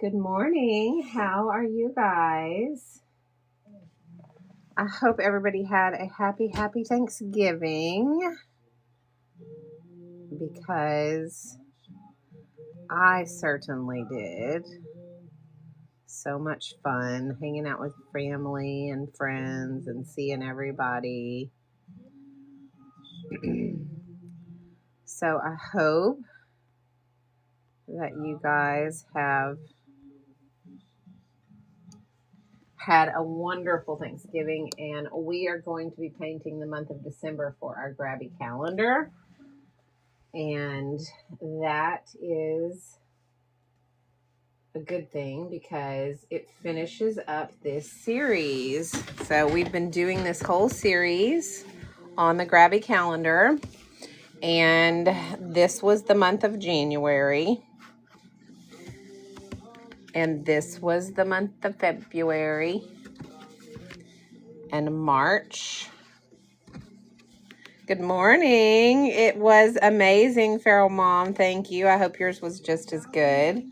Good morning. How are you guys? I hope everybody had a happy Thanksgiving, because I certainly did. So much fun hanging out with family and friends and seeing everybody. So I hope that you guys have had a wonderful Thanksgiving, and we are going to be painting the month of December for our Grabie calendar, and that is a good thing because it finishes up this series. So we've been doing this whole series on the Grabie calendar, and this was the month of January, and this was the month of February and March. Good morning. It was amazing, Feral Mom. Thank you. I hope yours was just as good.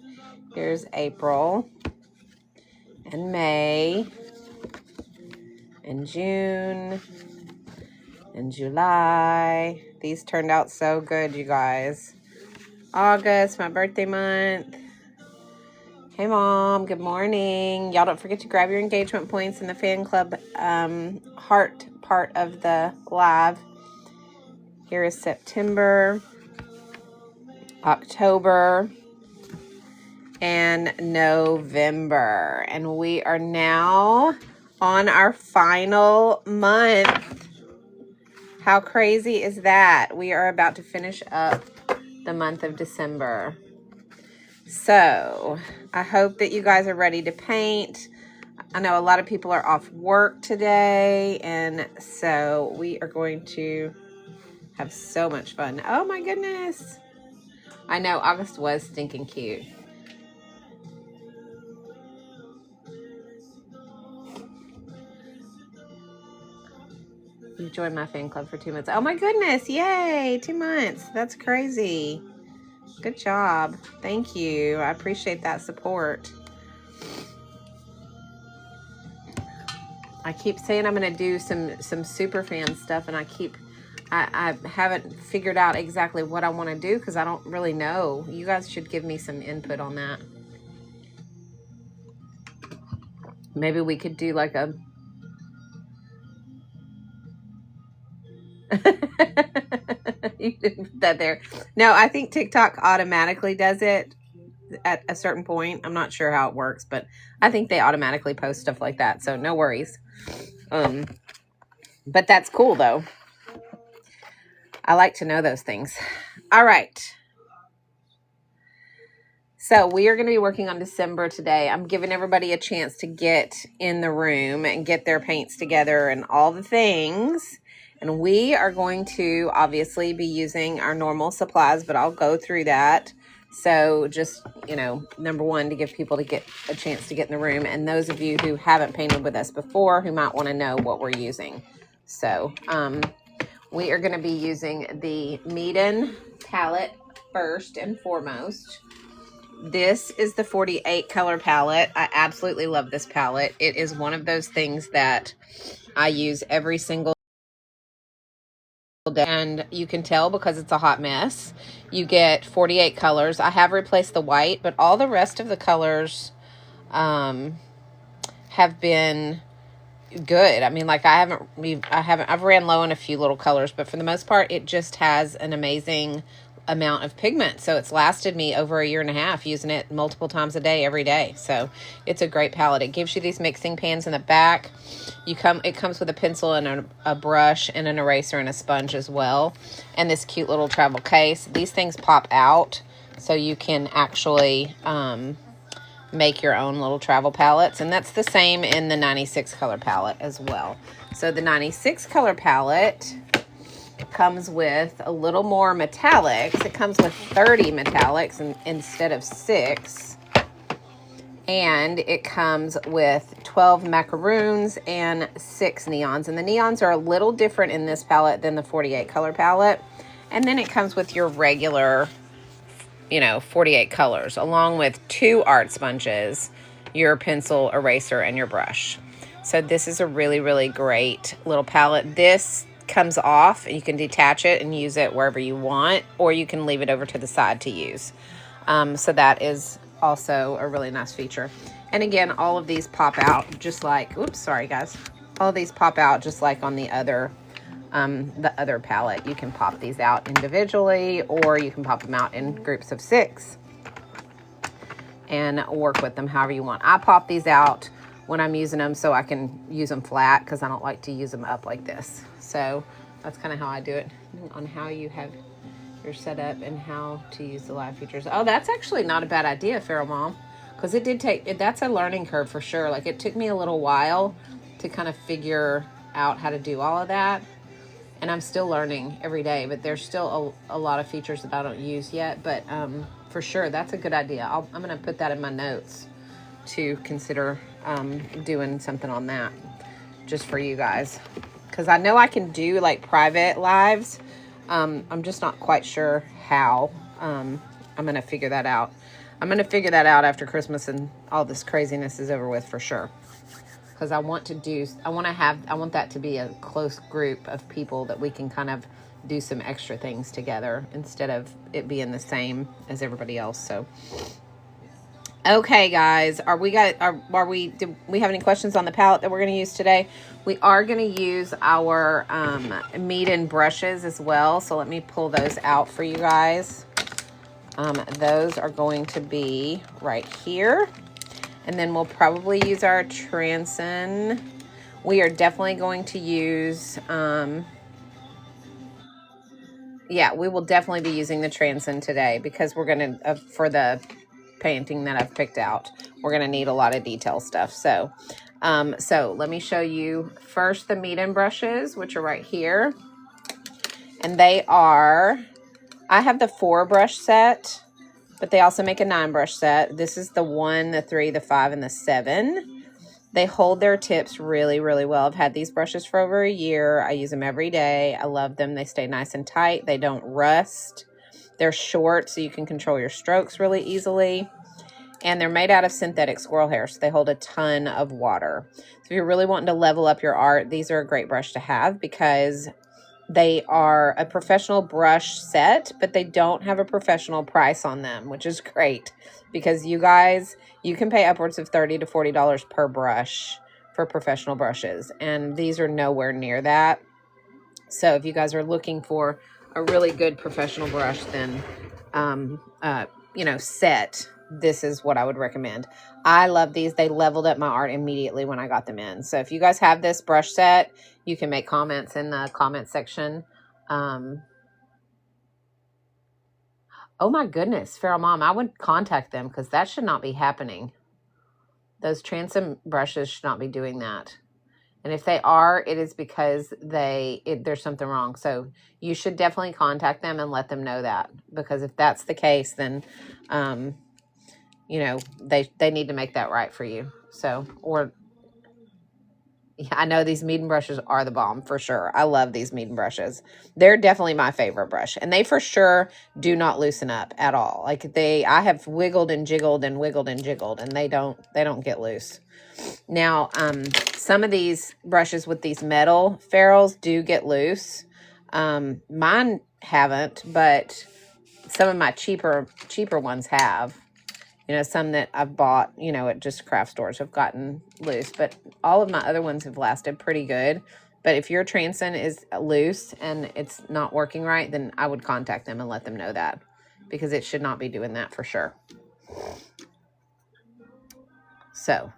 Here's April and May and June and July. These turned out so good, you guys. August, my birthday month. Hey, Mom. Good morning. Y'all don't forget to grab your engagement points in the fan club heart part of the live. Here is September, October, and November. And we are now on our final month. How crazy is that? We are about to finish up the month of December. So I hope that you guys are ready to paint. I know a lot of people are off work today, and so we are going to have so much fun. Oh my goodness. I know August was stinking cute. You've joined my fan club for 2 months. Oh my goodness. Yay. 2 months. That's crazy. Good job. Thank you. I appreciate that support. I keep saying I'm going to do some super fan stuff, and I haven't figured out exactly what I want to do because I don't really know. You guys should give me some input on that. Maybe we could do like a you didn't put that there. No, I think TikTok automatically does it at a certain point. I'm not sure how it works, but I think they automatically post stuff like that, so no worries. But that's cool though. I like to know those things. All right. So we are going to be working on December today. I'm giving everybody a chance to get in the room and get their paints together and all the things. And we are going to obviously be using our normal supplies, but I'll go through that. So just, you know, number one, to give people to get a chance to get in the room. And those of you who haven't painted with us before, who might want to know what we're using. So we are going to be using the Meeden palette first and foremost. This is the 48 color palette. I absolutely love this palette. It is one of those things that I use every single day, and you can tell because it's a hot mess. You get 48 colors. I have replaced the white, but all the rest of the colors have been good. I mean, like I've ran low on a few little colors, but for the most part, it just has an amazing amount of pigment. So it's lasted me over 1.5 years using it multiple times a day, every day. So it's a great palette. It gives you these mixing pans in the back. It comes with a pencil and a brush and an eraser and a sponge as well. And this cute little travel case. These things pop out so you can actually make your own little travel palettes, and that's the same in the 96 color palette as well. So the 96 color palette comes with a little more metallics. It comes with 30 metallics instead of 6, and it comes with 12 macaroons and 6 neons, and the neons are a little different in this palette than the 48 color palette. And then it comes with your regular 48 colors, along with 2 art sponges, your pencil, eraser, and your brush. So this is a really, really great little palette. This comes off, and you can detach it and use it wherever you want, or you can leave it over to the side to use. So that is also a really nice feature. And again, all of these pop out just like, oops, sorry guys. All of these pop out just like on the other palette. You can pop these out individually, or you can pop them out in groups of 6 and work with them however you want. I pop these out when I'm using them so I can use them flat, because I don't like to use them up like this. So that's kind of how I do it, on how you have your setup and how to use the live features. Oh, that's actually not a bad idea, Feral Mom, because it did take, that's a learning curve for sure. Like, it took me a little while to kind of figure out how to do all of that. And I'm still learning every day, but there's still a lot of features that I don't use yet. But for sure, that's a good idea. I'm going to put that in my notes to consider doing something on that just for you guys. Because I know I can do like private lives. I'm just not quite sure how. I'm going to figure that out. I'm going to figure that out after Christmas and all this craziness is over with for sure. Because I want that to be a close group of people that we can kind of do some extra things together instead of it being the same as everybody else. So, okay, guys, do we have any questions on the palette that we're going to use today? We are going to use our Meeden brushes as well. So let me pull those out for you guys. Those are going to be right here. And then we'll probably use our Transin. We are definitely going to use, we will definitely be using the Transin today, because we're going to, for the painting that I've picked out, we're going to need a lot of detail stuff. So, so let me show you first the Meeden brushes, which are right here. And they are, I have the 4 brush set, but they also make a 9 brush set. This is the 1, the 3, the 5, and the 7. They hold their tips really, really well. I've had these brushes for over a year. I use them every day. I love them. They stay nice and tight. They don't rust. They're short, so you can control your strokes really easily. And they're made out of synthetic squirrel hair, so they hold a ton of water. So if you're really wanting to level up your art, these are a great brush to have, because they are a professional brush set, but they don't have a professional price on them, which is great, because you guys, you can pay upwards of $30 to $40 per brush for professional brushes, and these are nowhere near that. So if you guys are looking for a really good professional brush, then set, this is what I would recommend. I love these. They leveled up my art immediately when I got them in. So if you guys have this brush set, you can make comments in the comment section. Oh my goodness, Feral Mom, I would contact them, because that should not be happening. Those Transin brushes should not be doing that. And if they are, it is because there's something wrong. So you should definitely contact them and let them know that, because if that's the case, then they need to make that right for you. So, or yeah, I know these Meeden brushes are the bomb for sure. I love these Meeden brushes. They're definitely my favorite brush, and they for sure do not loosen up at all. Like I have wiggled and jiggled and wiggled and jiggled, and they don't get loose. Now, some of these brushes with these metal ferrules do get loose. Mine haven't, but some of my cheaper ones have. Some that I've bought, at just craft stores have gotten loose, but all of my other ones have lasted pretty good. But if your Transin is loose and it's not working right, then I would contact them and let them know that, because it should not be doing that for sure. So,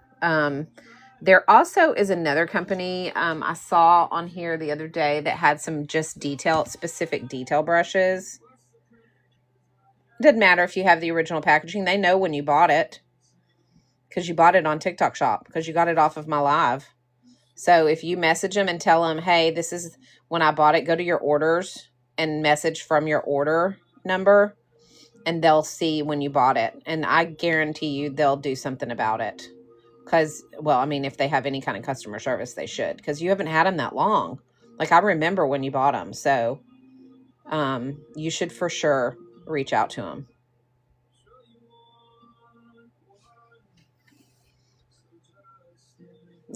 there also is another company I saw on here the other day that had some just specific detail brushes. It doesn't matter if you have the original packaging. They know when you bought it, because you bought it on TikTok Shop, because you got it off of my live. So if you message them and tell them, hey, this is when I bought it, go to your orders and message from your order number, and they'll see when you bought it. And I guarantee you they'll do something about it. Because, well, I mean, if they have any kind of customer service, they should. Because you haven't had them that long. Like, I remember when you bought them. So you should for sure reach out to them.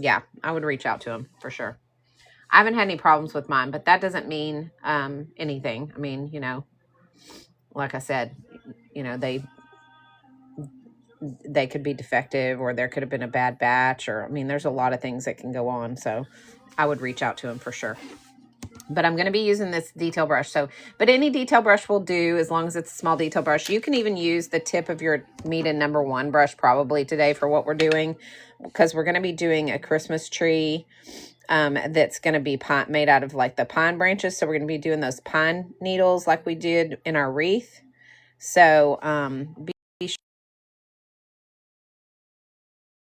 yeah, I would reach out to them for sure. I haven't had any problems with mine, but that doesn't mean anything. I mean, you know, like I said, you know, they could be defective, or there could have been a bad batch, or I mean, there's a lot of things that can go on. So I would reach out to them for sure. But I'm going to be using this detail brush. So, but any detail brush will do as long as it's a small detail brush. You can even use the tip of your Meeden #1 brush probably today for what we're doing, because we're going to be doing a Christmas tree that's going to be made out of like the pine branches. So we're going to be doing those pine needles like we did in our wreath. So be sure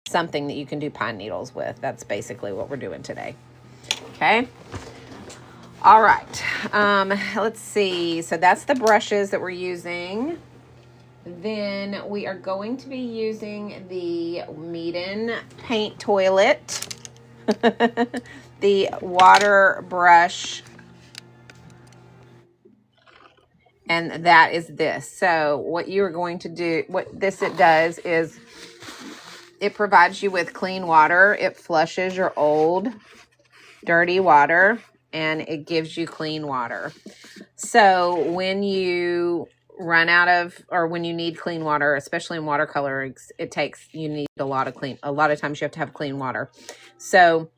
something that you can do pine needles with. That's basically what we're doing today. Okay. All right, let's see. So that's the brushes that we're using. Then we are going to be using the Meeden paint toilet, the water brush, and that is this. So what you are going to do, it does is it provides you with clean water. It flushes your old dirty water, and it gives you clean water. So when you run out of, or when you need clean water, especially in watercolor, you need a lot of times you have to have clean water. So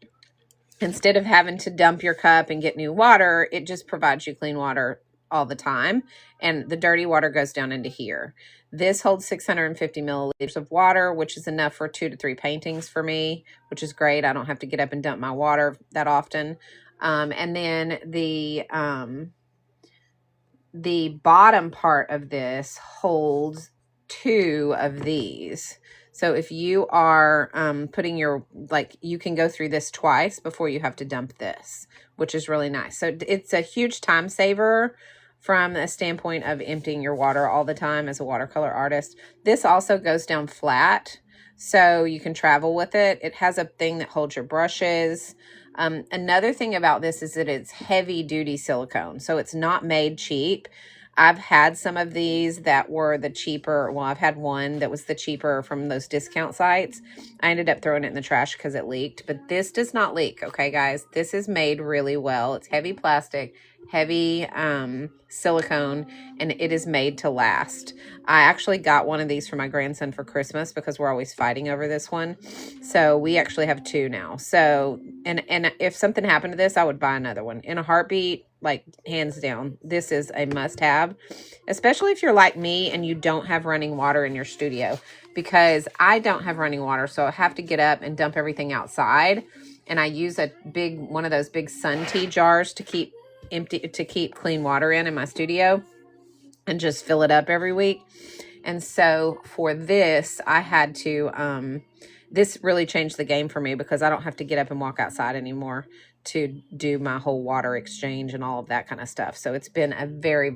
instead of having to dump your cup and get new water, it just provides you clean water all the time. And the dirty water goes down into here. This holds 650 milliliters of water, which is enough for 2 to 3 paintings for me, which is great. I don't have to get up and dump my water that often. And then the bottom part of this holds 2 of these. So if you are putting you can go through this twice before you have to dump this, which is really nice. So it's a huge time saver from a standpoint of emptying your water all the time as a watercolor artist. This also goes down flat, so you can travel with it. It has a thing that holds your brushes. Another thing about this is that it's heavy duty silicone, so it's not made cheap. I've had some of these that were the cheaper. Well, I've had one that was the cheaper from those discount sites. I ended up throwing it in the trash because it leaked, but this does not leak. Okay, guys, this is made really well. It's heavy plastic, heavy silicone, and it is made to last. I actually got one of these for my grandson for Christmas because we're always fighting over this one. So we actually have 2 now. So, and if something happened to this, I would buy another one in a heartbeat. Like, hands down, this is a must-have, especially if you're like me and you don't have running water in your studio, because I don't have running water, so I have to get up and dump everything outside, and I use one of those big sun tea jars to keep clean water in my studio and just fill it up every week. And so for this, I had to this really changed the game for me, because I don't have to get up and walk outside anymore to do my whole water exchange and all of that kind of stuff. So it's been very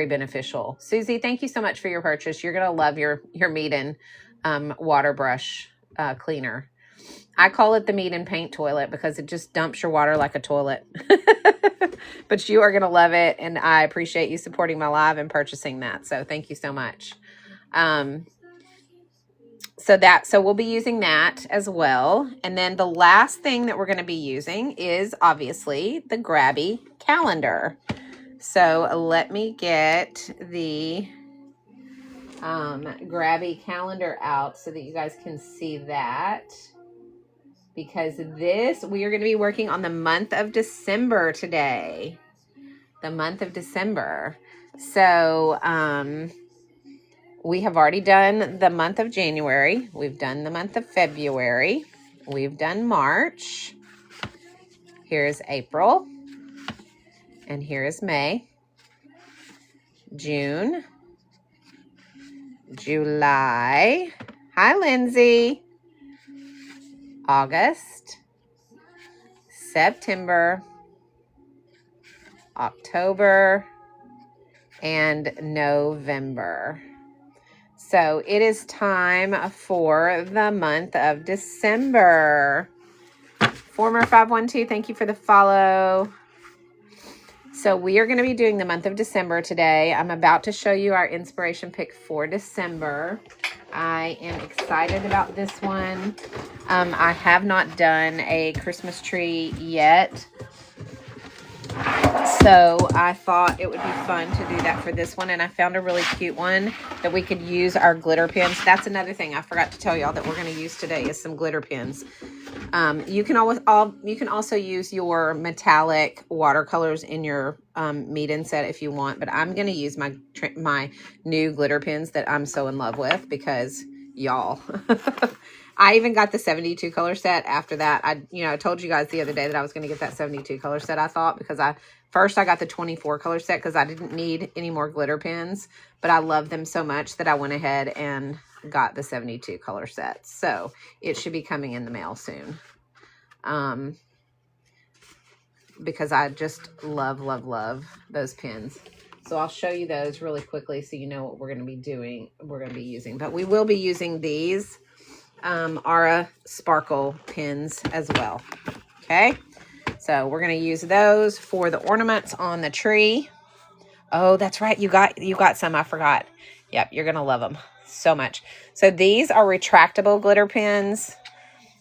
beneficial. Susie, thank you so much for your purchase. You're going to love your Meeden water brush cleaner. I call it the Meeden paint toilet because it just dumps your water like a toilet. But you are going to love it, and I appreciate you supporting my live and purchasing that. So thank you so much. So we'll be using that as well. And then the last thing that we're going to be using is obviously the Grabie calendar. So let me get the Grabie calendar out so that you guys can see that. Because we are going to be working on the month of December today. The month of December. So, we have already done the month of January. We've done the month of February. We've done March. Here's April. And here is May. June. July. Hi, Lindsay. August. September. October. And November. So it is time for the month of December. Former 512, thank you for the follow. So we are going to be doing the month of December today. I'm about to show you our inspiration pick for December. I am excited about this one. I have not done a Christmas tree yet, so I thought it would be fun to do that for this one, and I found a really cute one that we could use our glitter pens. That's another thing I forgot to tell y'all that we're going to use today is some glitter pens. You can also use your metallic watercolors in your meet-in set if you want, but I'm going to use my new glitter pens that I'm so in love with because y'all. I even got the 72 color set after that. I told you guys the other day that I was going to get that 72 color set, I thought, because first I got the 24 color set because I didn't need any more glitter pens, but I love them so much that I went ahead and got the 72 color set. So it should be coming in the mail soon. Because I just love those pens. So I'll show you those really quickly so you know what we're going to be doing. We're going to be using, but we will be using these Aura Sparkle pens as well. Okay. So we're going to use those for the ornaments on the tree. Oh, that's right. You got some. I forgot. Yep. You're going to love them so much. So these are retractable glitter pens.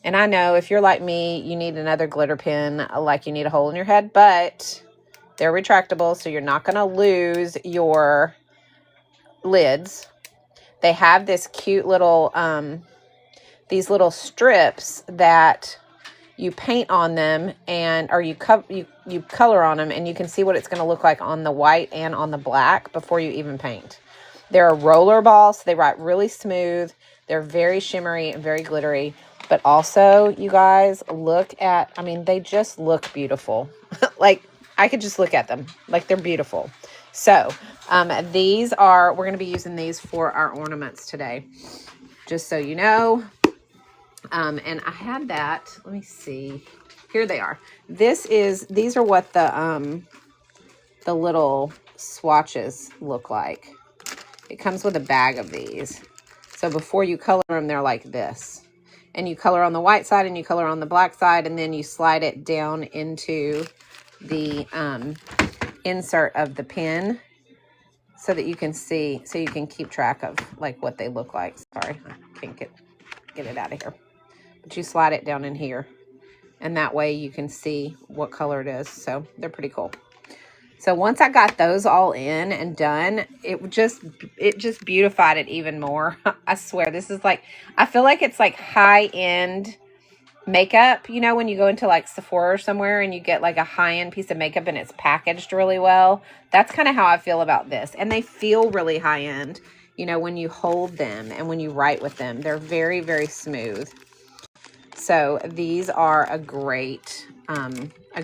And I know if you're like me, you need another glitter pen, like you need a hole in your head, but they're retractable, so you're not going to lose your lids. They have this cute little, these little strips that you paint on them, or you color on them, and you can see what it's going to look like on the white and on the black before you even paint. They're a roller ball, so they write really smooth. They're very shimmery and very glittery. But also, you guys, they just look beautiful. Like, I could just look at them. Like, they're beautiful. So, we're going to be using these for our ornaments today. Just so you know. And I had that. Let me see. Here they are. These are what the little swatches look like. It comes with a bag of these. So before you color them, they're like this. And you color on the white side and you color on the black side, and then you slide it down into the insert of the pen so that you can see, so you can keep track of like what they look like. Sorry, I can't get it out of here. But you slide it down in here, and that way you can see what color it is. So they're pretty cool. So once I got those all in and done, it just beautified it even more. I swear, this is like, I feel like it's like high-end makeup. You know, when you go into like Sephora or somewhere and you get like a high-end piece of makeup and it's packaged really well. That's kind of how I feel about this. And they feel really high-end, you know, when you hold them and when you write with them. They're very, very smooth. So these are a great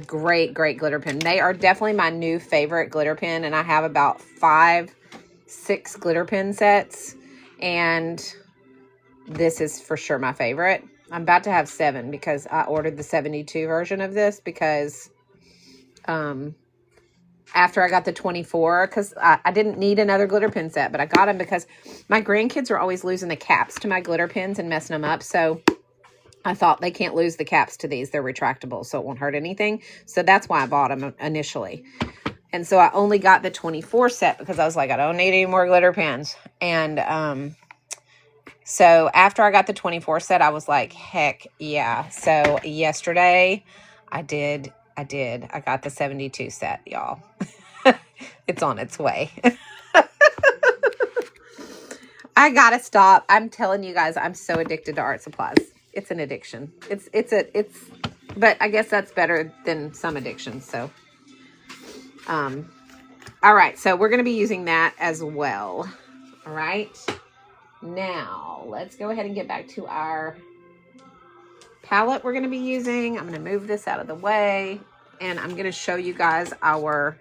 glitter pen. They are definitely my new favorite glitter pen, and I have about 5-6 glitter pen sets, and this is for sure my favorite. I'm about to have 7 because I ordered the 72 version of this because after I got the 24, because I didn't need another glitter pen set, but I got them because my grandkids are always losing the caps to my glitter pens and messing them up. So I thought they can't lose the caps to these. They're retractable, so it won't hurt anything. So that's why I bought them initially. And so I only got the 24 set because I was like, I don't need any more glitter pens. And so after I got the 24 set, I was like, heck yeah. So yesterday I did. I got the 72 set, y'all. It's on its way. I gotta stop. I'm telling you guys, I'm so addicted to art supplies. It's an addiction. But I guess that's better than some addictions. So, all right. So we're going to be using that as well. All right. Now let's go ahead and get back to our palette we're going to be using. I'm going to move this out of the way, and I'm going to show you guys our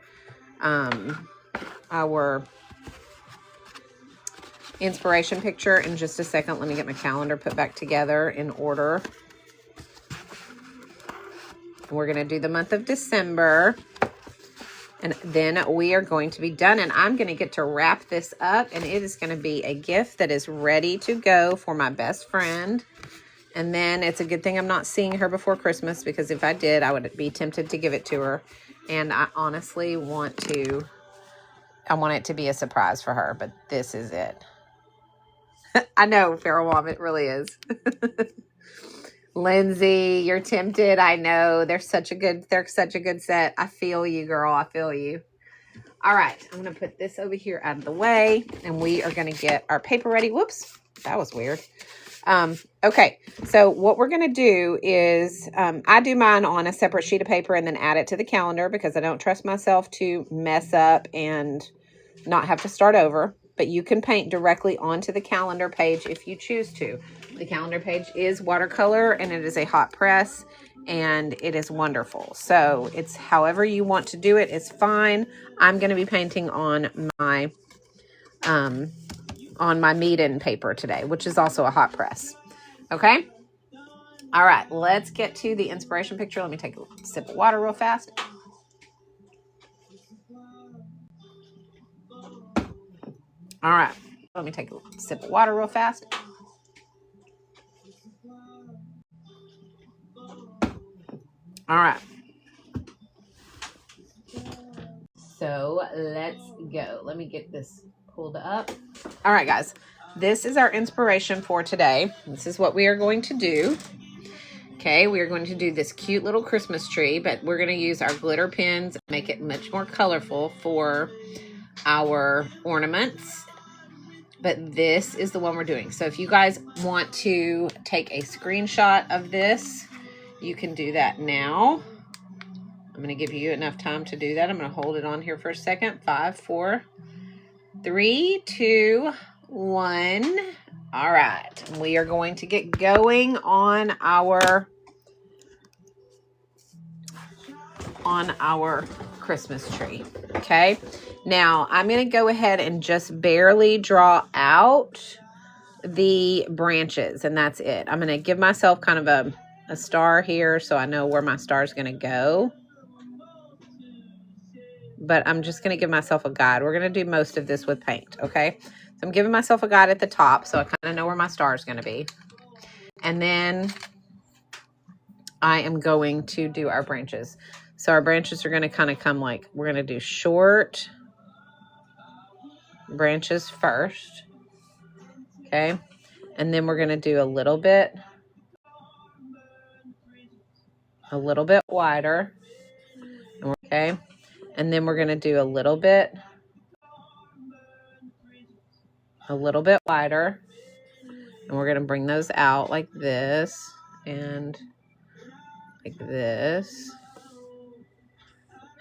inspiration picture in just a second. Let me get my calendar put back together in order. We're going to do the month of December, and then we are going to be done, and I'm going to get to wrap this up, and it is going to be a gift that is ready to go for my best friend. And then it's a good thing I'm not seeing her before Christmas, because if I did, I would be tempted to give it to her And I honestly want it to be a surprise for her, but this is it. I know, Feral Mom, it really is. Lindsay, you're tempted. I know. They're such a good set. I feel you, girl. I feel you. All right. I'm going to put this over here out of the way, and we are going to get our paper ready. Whoops. That was weird. Okay. So what we're going to do is, I do mine on a separate sheet of paper and then add it to the calendar because I don't trust myself to mess up and not have to start over. But you can paint directly onto the calendar page if you choose to. The calendar page is watercolor, and it is a hot press, and it is wonderful. So it's however you want to do it. It's fine. I'm going to be painting on my Meeden paper today, which is also a hot press. Okay. All right. Let's get to the inspiration picture. Let me take a sip of water real fast. All right. Let me take a sip of water real fast. All right. So let's go. Let me get this pulled up. All right, guys. This is our inspiration for today. This is what we are going to do. Okay, we are going to do this cute little Christmas tree, but we're going to use our glitter pens and make it much more colorful for our ornaments. But this is the one we're doing. So if you guys want to take a screenshot of this, you can do that now. I'm going to give you enough time to do that. I'm going to hold it on here for a second. 5, 4, 3, 2, 1. All right. We are going to get going on our Christmas tree. Okay. Now I'm going to go ahead and just barely draw out the branches, and that's it. I'm going to give myself kind of a star here so I know where my star is going to go. But I'm just going to give myself a guide. We're going to do most of this with paint, okay? So I'm giving myself a guide at the top so I kind of know where my star is going to be. And then I am going to do our branches. So our branches are going to kind of come like, we're going to do short branches first, okay? And then we're going to do a little bit wider, okay? And then we're going to do a little bit wider. And we're going to bring those out like this and like this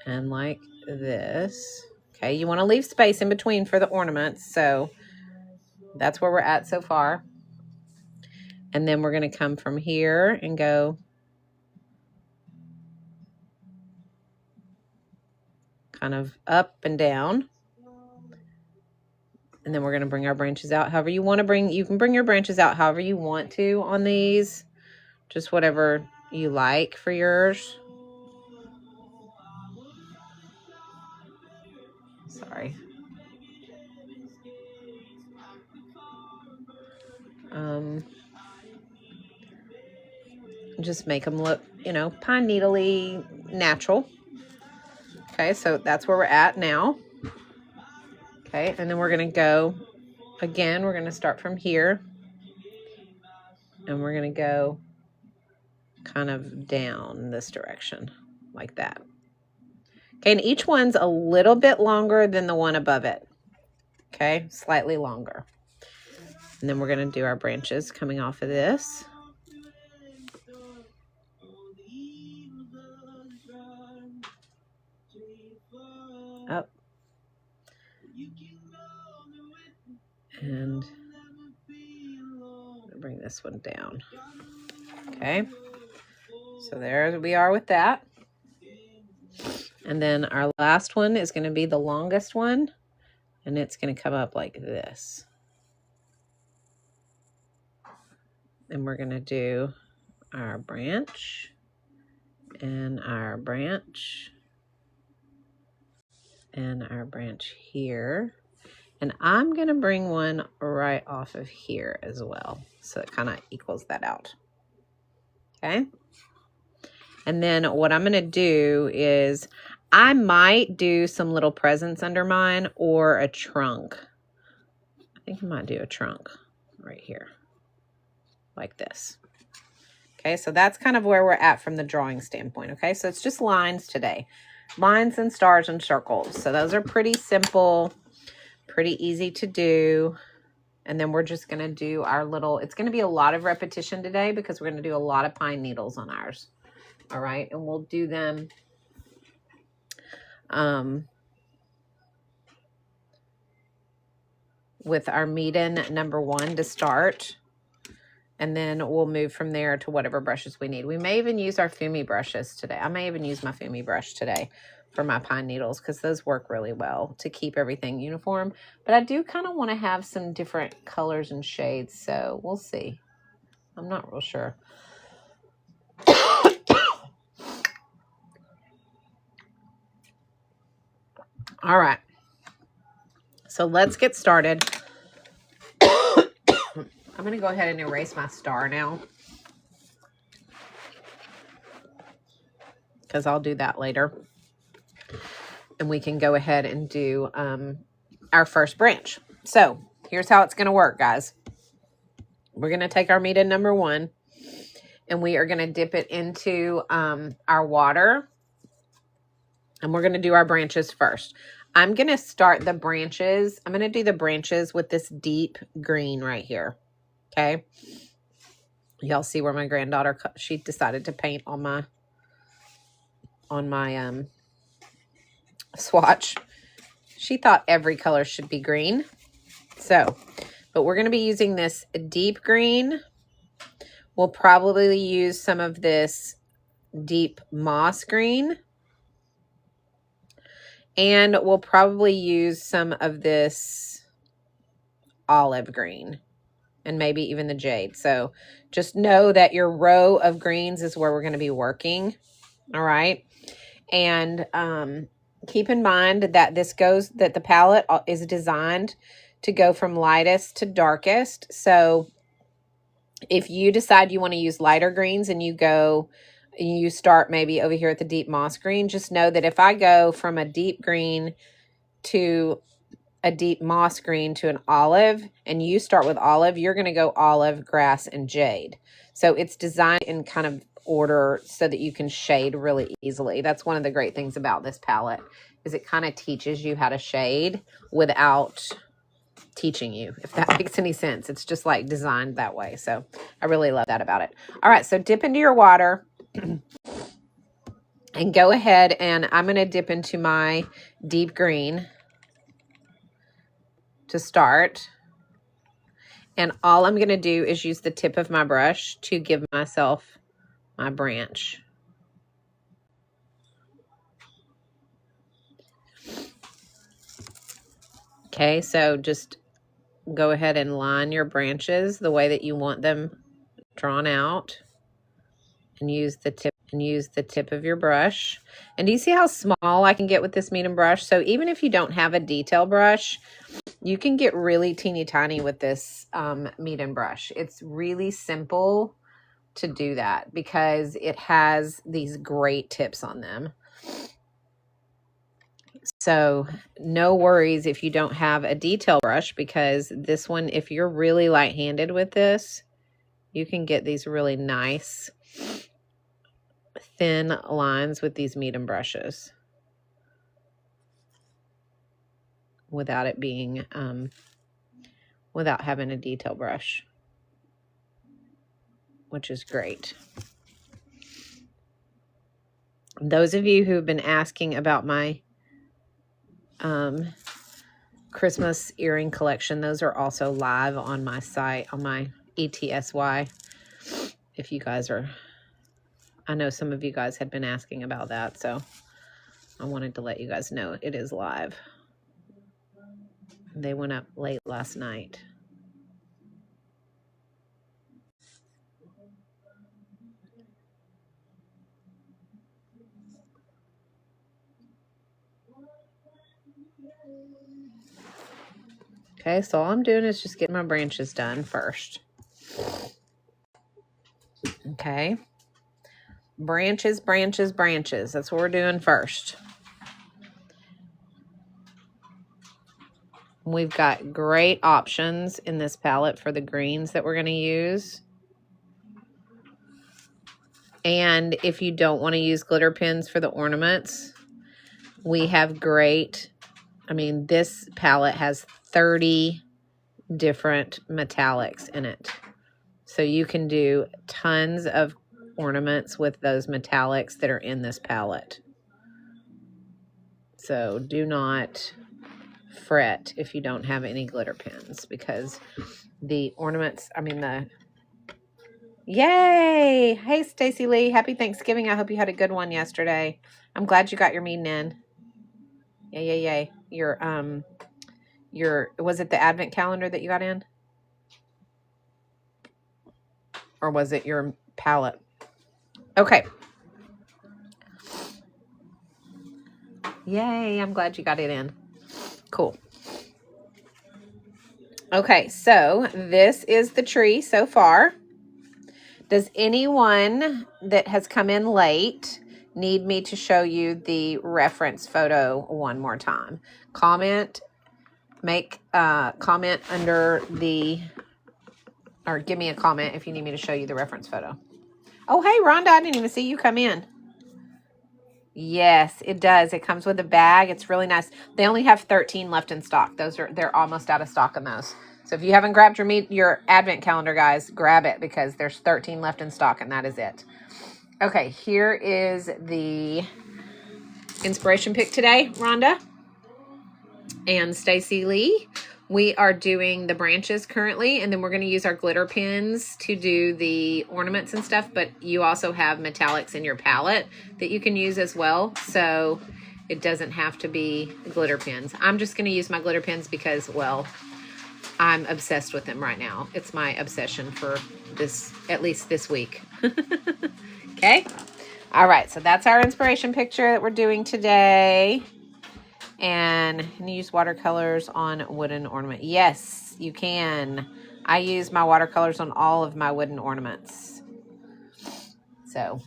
and like this. Okay, you want to leave space in between for the ornaments. So that's where we're at so far. And then we're going to come from here and go kind of up and down. And then we're going to bring our branches out however you want to bring. You can bring your branches out however you want to on these. Just whatever you like for yours. Sorry. Just make them look, you know, pine needle-y, natural. Okay, so that's where we're at now. Okay, and then we're going to go, again, we're going to start from here. And we're going to go kind of down this direction, like that. Okay, and each one's a little bit longer than the one above it. Okay, slightly longer. And then we're going to do our branches coming off of this. Up. And bring this one down. Okay, so there we are with that. And then our last one is going to be the longest one, and it's going to come up like this. And we're going to do our branch and our branch and our branch here. And I'm going to bring one right off of here as well. So it kind of equals that out. Okay. And then what I'm going to do is I might do some little presents under mine or a trunk. I think I might do a trunk right here, like this. Okay, so that's kind of where we're at from the drawing standpoint. Okay, so it's just lines today. Lines and stars and circles. So those are pretty simple, pretty easy to do. And then we're just going to do our little, it's going to be a lot of repetition today because we're going to do a lot of pine needles on ours. All right, and we'll do them with our meet-in number 1 to start. And then we'll move from there to whatever brushes we need. We may even use our Fumi brushes today. I may even use my Fumi brush today for my pine needles because those work really well to keep everything uniform. But I do kind of want to have some different colors and shades, so we'll see. I'm not real sure. All right. So let's get started. I'm going to go ahead and erase my star now, because I'll do that later. And we can go ahead and do our first branch. So here's how it's going to work, guys. We're going to take our meet-in number 1, and we are going to dip it into our water. And we're going to do our branches first. I'm going to start the branches. I'm going to do the branches with this deep green right here. Okay. Y'all see where my granddaughter, she decided to paint on my swatch. She thought every color should be green. So, but we're going to be using this deep green. We'll probably use some of this deep moss green. And we'll probably use some of this olive green and maybe even the jade. So just know that your row of greens is where we're going to be working. All right. And keep in mind that that the palette is designed to go from lightest to darkest. So if you decide you want to use lighter greens and you start maybe over here at the deep moss green, just know that if I go from a deep green to a deep moss green to an olive, and you start with olive, you're going to go olive, grass, and jade. So it's designed in kind of order so that you can shade really easily. That's one of the great things about this palette, is it kind of teaches you how to shade without teaching you, if that makes any sense. It's just like designed that way. So I really love that about it. All right, so dip into your water and go ahead, and I'm going to dip into my deep green to start. And all I'm going to do is use the tip of my brush to give myself my branch. Okay, so just go ahead and line your branches the way that you want them drawn out, and use the tip of your brush. And do you see how small I can get with this medium brush? So even if you don't have a detail brush, you can get really teeny tiny with this medium brush. It's really simple to do that because it has these great tips on them. So no worries if you don't have a detail brush, because this one, if you're really light-handed with this, you can get these really nice thin lines with these medium brushes without it being, without having a detail brush, which is great. Those of you who've been asking about my Christmas earring collection, those are also live on my site, on my ETSY. If you guys are, I know some of you guys had been asking about that, so I wanted to let you guys know it is live. They went up late last night. Okay, so all I'm doing is just getting my branches done first. Okay. Branches, branches, branches. That's what we're doing first. We've got great options in this palette for the greens that we're going to use. And if you don't want to use glitter pens for the ornaments, we have great, I mean, this palette has 30 different metallics in it. So you can do tons of ornaments with those metallics that are in this palette. So do not fret if you don't have any glitter pens, because the ornaments, I mean yay! Hey, Stacy Lee, happy Thanksgiving. I hope you had a good one yesterday. I'm glad you got your meeting in. Yay. Was it the advent calendar that you got in? Or was it your palette? Okay. Yay, I'm glad you got it in. Cool. Okay, so this is the tree so far. Does anyone that has come in late need me to show you the reference photo one more time? Comment, comment under the, or give me a comment if you need me to show you the reference photo. Oh, hey, Rhonda, I didn't even see you come in. Yes, it does. It comes with a bag. It's really nice. They only have 13 left in stock. They're almost out of stock on those. So if you haven't grabbed your advent calendar, guys, grab it, because there's 13 left in stock, and that is it. Okay, here is the inspiration pick today, Rhonda and Stacy Lee. We are doing the branches currently, and then we're going to use our glitter pens to do the ornaments and stuff, but you also have metallics in your palette that you can use as well, so it doesn't have to be glitter pens. I'm just going to use my glitter pens because, well, I'm obsessed with them right now. It's my obsession for this, at least this week. Okay? All right, so that's our inspiration picture that we're doing today. And you use watercolors on wooden ornament. Yes, you can. I use my watercolors on all of my wooden ornaments. So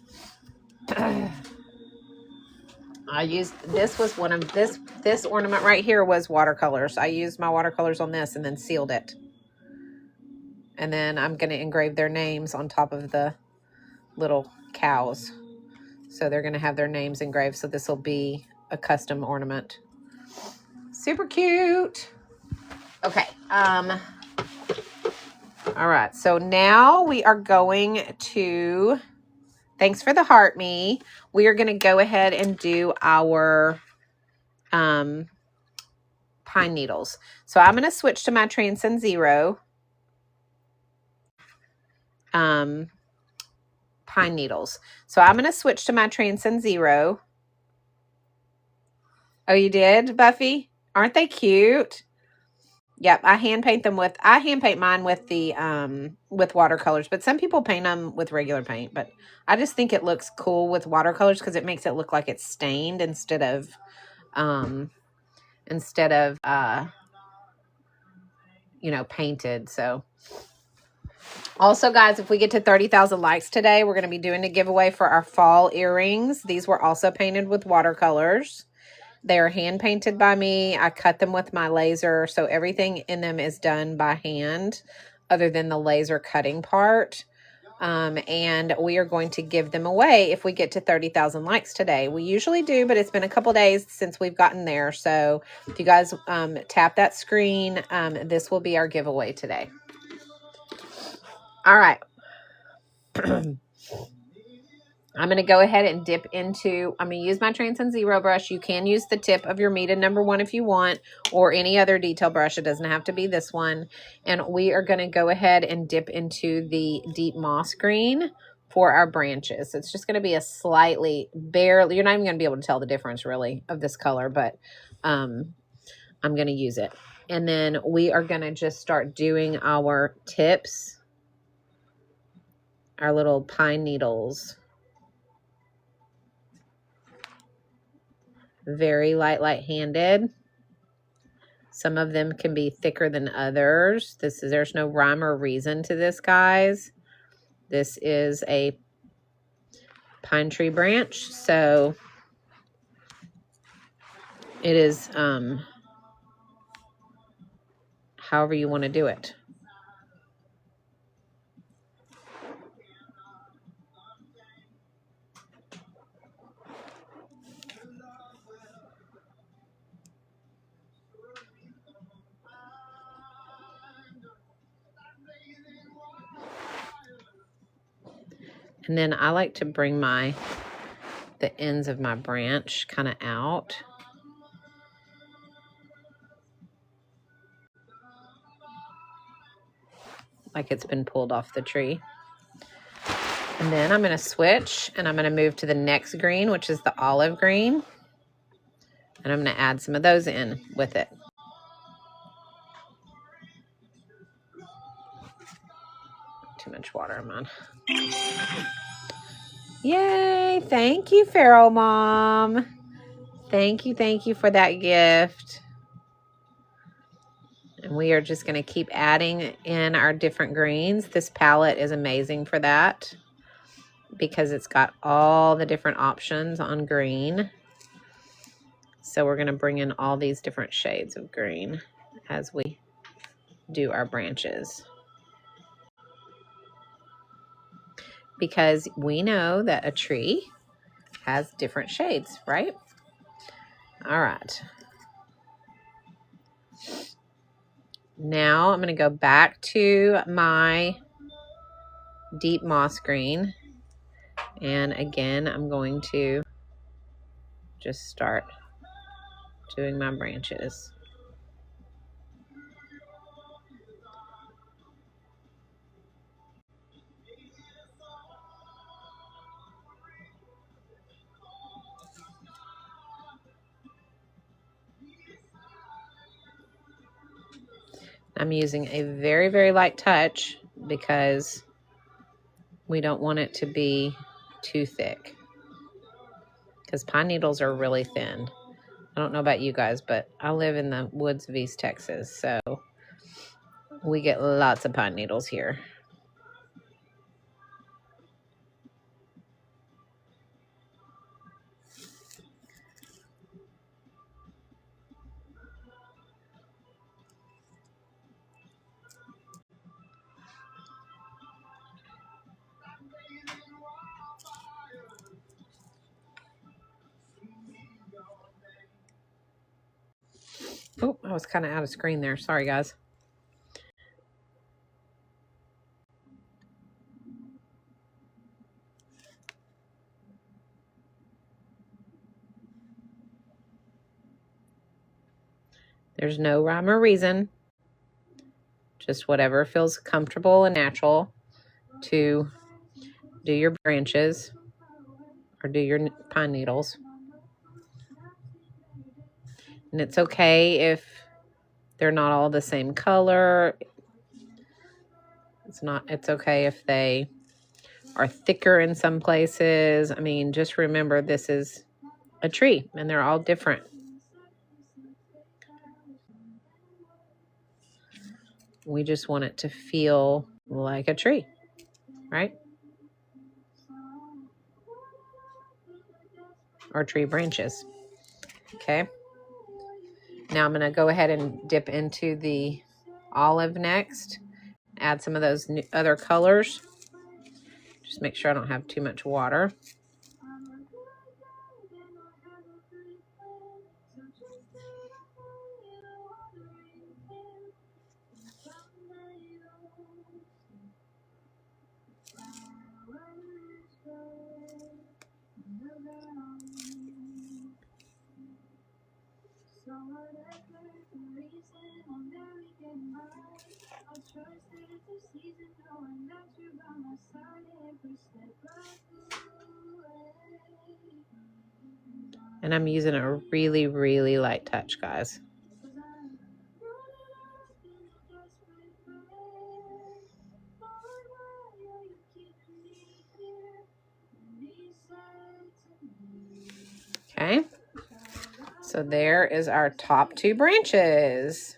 I used, this was one of this ornament right here was watercolors. I used my watercolors on this and then sealed it. And then I'm going to engrave their names on top of the little cows. So they're going to have their names engraved. So this will be a custom ornament. Super cute. Okay. All right. So now we are going to, thanks for the heart, me. We are going to go ahead and do our pine needles. So I'm going to switch to my Transcend Zero pine needles. So I'm going to switch to my Transcend Zero. Oh, you did, Buffy? Aren't they cute? Yep, I hand paint mine with the with watercolors, but some people paint them with regular paint, but I just think it looks cool with watercolors because it makes it look like it's stained instead of you know, painted. So also, guys, if we get to 30,000 likes today, we're going to be doing a giveaway for our fall earrings. These were also painted with watercolors. They are hand painted by me. I cut them with my laser. So everything in them is done by hand other than the laser cutting part. And we are going to give them away if we get to 30,000 likes today. We usually do, but it's been a couple days since we've gotten there. So if you guys tap that screen, this will be our giveaway today. All right. I'm going to go ahead and dip into, I'm going to use my Transcend Zero brush. You can use the tip of your Meta #1 if you want, or any other detail brush. It doesn't have to be this one. And we are going to go ahead and dip into the deep moss green for our branches. It's just going to be a slightly, barely, you're not even going to be able to tell the difference really of this color, but I'm going to use it. And then we are going to just start doing our tips, our little pine needles. Very light-handed. Some of them can be thicker than others. There's no rhyme or reason to this, guys. This is a pine tree branch, so it is however you want to do it. And then I like to bring the ends of my branch kind of out. Like it's been pulled off the tree. And then I'm going to switch and I'm going to move to the next green, which is the olive green. And I'm going to add some of those in with it. Too much water, I'm on. Yay! Thank you, Feral Mom. Thank you for that gift. And we are just going to keep adding in our different greens. This palette is amazing for that because it's got all the different options on green. So we're going to bring in all these different shades of green as we do our branches. Because we know that a tree has different shades, right? All right. Now I'm going to go back to my deep moss green. And again, I'm going to just start doing my branches. I'm using a very, very light touch because we don't want it to be too thick. Because pine needles are really thin. I don't know about you guys, but I live in the woods of East Texas, so we get lots of pine needles here. Oh, I was kind of out of screen there. Sorry, guys. There's no rhyme or reason. Just whatever feels comfortable and natural to do your branches or do your pine needles. And it's okay if they're not all the same color. It's okay if they are thicker in some places. I mean, just remember this is a tree and they're all different. We just want it to feel like a tree, right? Or tree branches. Okay. Now I'm going to go ahead and dip into the olive next. Add some of those other colors. Just make sure I don't have too much water. And I'm using a really, really light touch, guys. Okay. So there is our top two branches.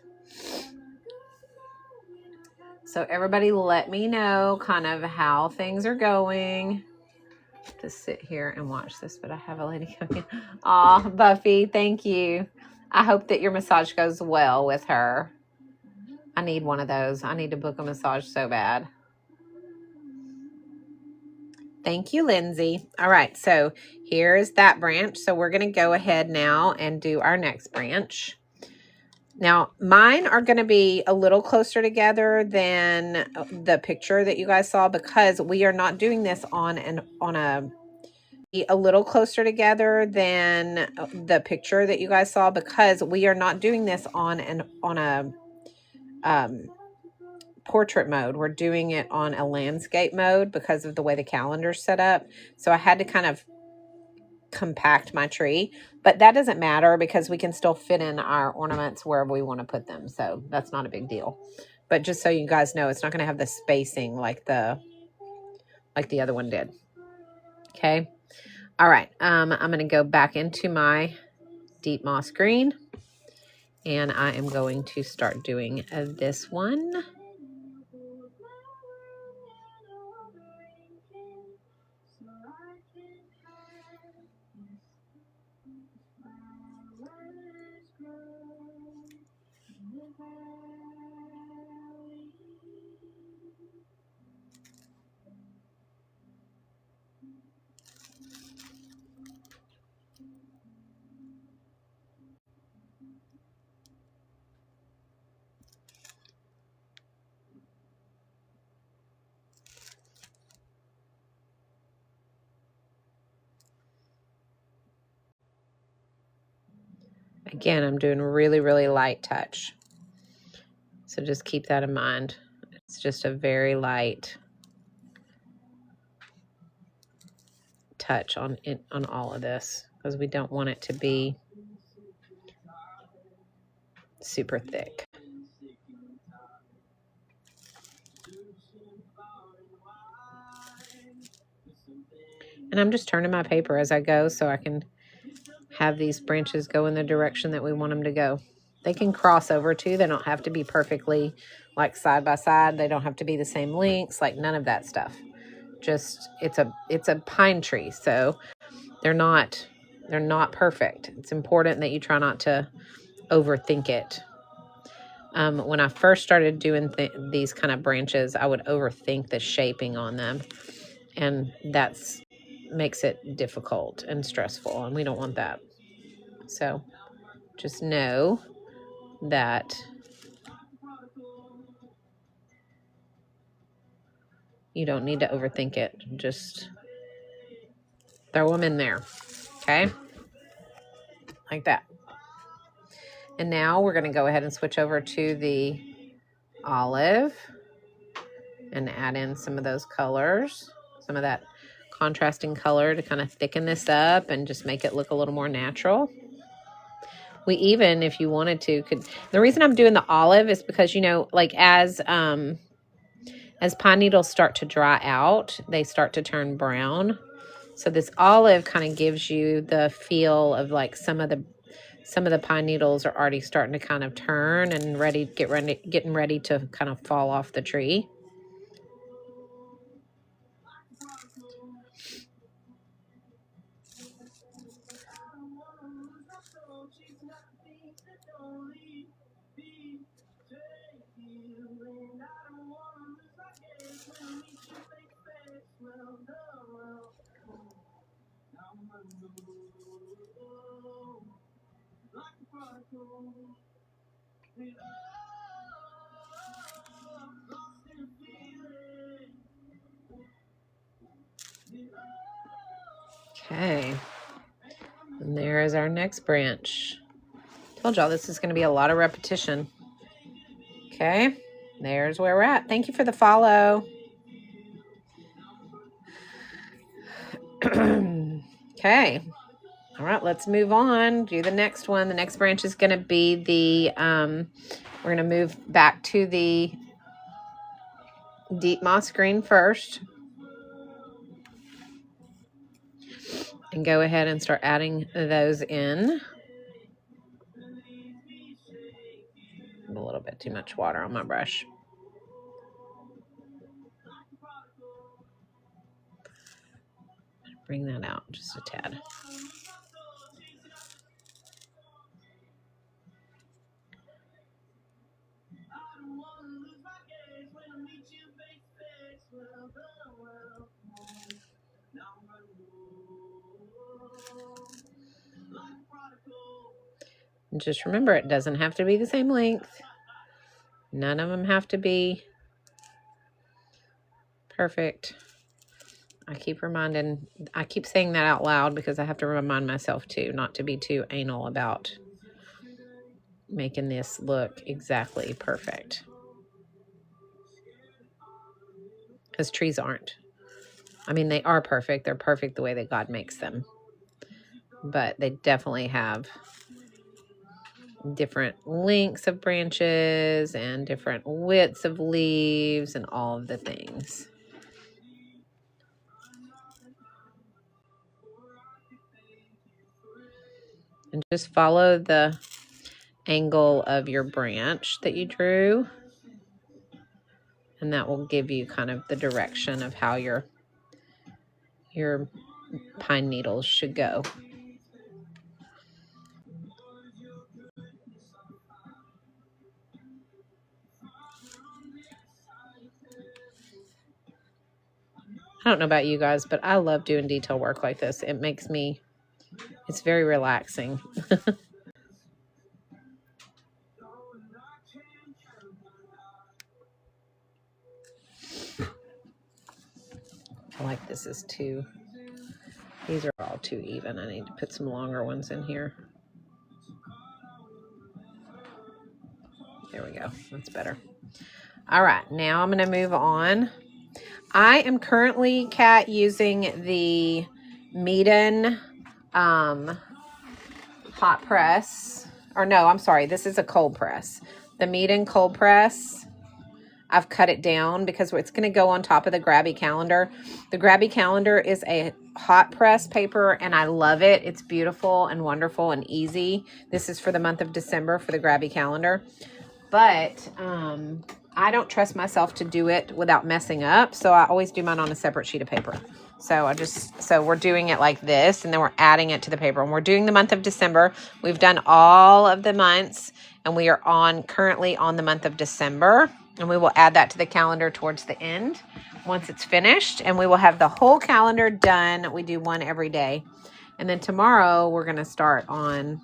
So everybody let me know kind of how things are going. To sit here and watch this, but I have a lady coming in. Aw, Buffy, thank you. I hope that your massage goes well with her. I need one of those. I need to book a massage so bad. Thank you, Lindsay. All right, so here's that branch. So we're going to go ahead now and do our next branch. Now, mine are going to be a little closer together than the picture that you guys saw, because we are not doing this on a little closer together than the picture that you guys saw, because we are not doing this on a portrait mode. We're doing it on a landscape mode because of the way the calendar's set up. So I had to kind of compact my tree, but that doesn't matter because we can still fit in our ornaments wherever we want to put them. So that's not a big deal. But just so you guys know, it's not going to have the spacing like the other one did. Okay. All right. I'm going to go back into my deep moss green, and I am going to start doing this one. Again, I'm doing really, really light touch. So just keep that in mind. It's just a very light touch on all of this, because we don't want it to be super thick. And I'm just turning my paper as I go so I can have these branches go in the direction that we want them to go. They can cross over too. They don't have to be perfectly like side by side. They don't have to be the same lengths, like none of that stuff. Just it's a pine tree, so they're not perfect. It's important that you try not to overthink it. When I first started doing these kind of branches, I would overthink the shaping on them, and that's makes it difficult and stressful, and we don't want that. So just know that you don't need to overthink it. Just throw them in there, okay? Like that. And now we're going to go ahead and switch over to the olive and add in some of those colors, some of that contrasting color to kind of thicken this up and just make it look a little more natural. We even, if you wanted to, could. The reason I'm doing the olive is because, you know, like as pine needles start to dry out, they start to turn brown. So this olive kind of gives you the feel of like some of the pine needles are already starting to kind of turn and getting ready to kind of fall off the tree. Okay, and there is our next branch. Told y'all this is going to be a lot of repetition. Okay, there's where we're at. Thank you for the follow. Okay, all right, let's move on. Do the next one. The next branch is going to be the, we're going to move back to the deep moss green first. And go ahead and start adding those in. A little bit too much water on my brush. Bring that out just a tad. And just remember, it doesn't have to be the same length. None of them have to be perfect. I keep saying that out loud because I have to remind myself too, not to be too anal about making this look exactly perfect. Because trees aren't. I mean, they are perfect. They're perfect the way that God makes them. But they definitely have different lengths of branches and different widths of leaves and all of the things. And just follow the angle of your branch that you drew. And that will give you kind of the direction of how your pine needles should go. I don't know about you guys, but I love doing detail work like this. It's very relaxing. I feel like this is these are all too even. I need to put some longer ones in here. There we go. That's better. All right, now I'm going to move on. I am currently, Kat, using the Meeden hot press. Or no, I'm sorry. This is a cold press. The Meeden cold press. I've cut it down because it's going to go on top of the Grabie calendar. The Grabie calendar is a hot press paper, and I love it. It's beautiful and wonderful and easy. This is for the month of December for the Grabie calendar. But I don't trust myself to do it without messing up, so I always do mine on a separate sheet of paper. So we're doing it like this, and then we're adding it to the paper. And we're doing the month of December. We've done all of the months, and we are currently on the month of December. And we will add that to the calendar towards the end once it's finished. And we will have the whole calendar done. We do one every day. And then tomorrow we're going to start on...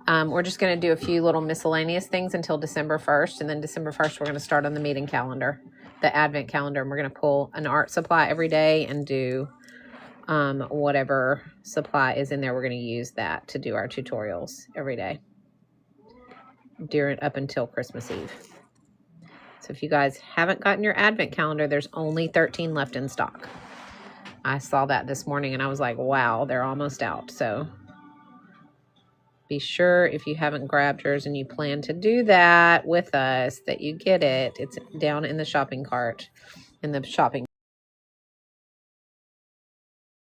we're just going to do a few little miscellaneous things until December 1st. And then December 1st, we're going to start on the Meeden calendar, the Advent calendar. And we're going to pull an art supply every day and do whatever supply is in there. We're going to use that to do our tutorials every day up until Christmas Eve. So if you guys haven't gotten your Advent calendar, there's only 13 left in stock. I saw that this morning and I was like, wow, they're almost out. So be sure if you haven't grabbed yours and you plan to do that with us, that you get it. It's down in the shopping cart, in the shopping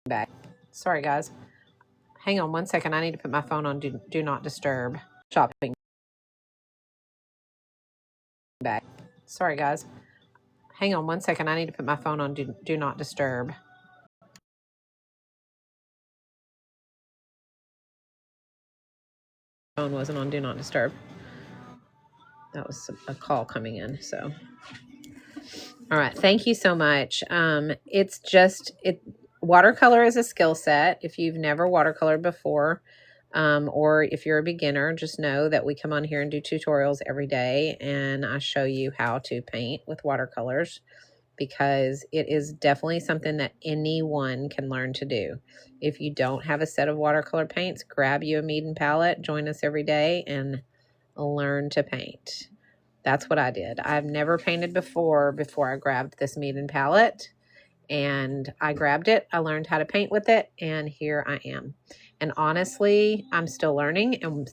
bag. Sorry, guys. Hang on one second. I need to put my phone on do not disturb. Shopping bag. Sorry, guys. Hang on one second. I need to put my phone on do not disturb. Phone wasn't on do not disturb. That was a call coming in. So, all right. Thank you so much. Watercolor is a skill set. If you've never watercolored before, or if you're a beginner, just know that we come on here and do tutorials every day, and I show you how to paint with watercolors, because it is definitely something that anyone can learn to do. If you don't have a set of watercolor paints, grab you a Meeden palette, join us every day, and learn to paint. That's what I did. I've never painted before I grabbed this Meeden palette, and I grabbed it. I learned how to paint with it, and here I am. And honestly, I'm still learning, and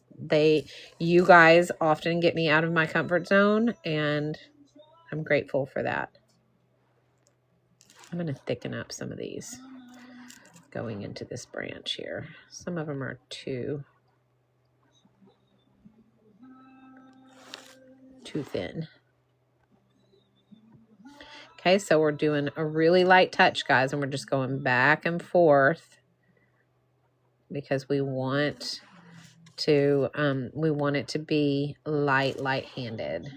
you guys often get me out of my comfort zone, and I'm grateful for that. I'm going to thicken up some of these going into this branch here. Some of them are too thin. Okay, so we're doing a really light touch, guys, and we're just going back and forth because we want we want it to be light-handed.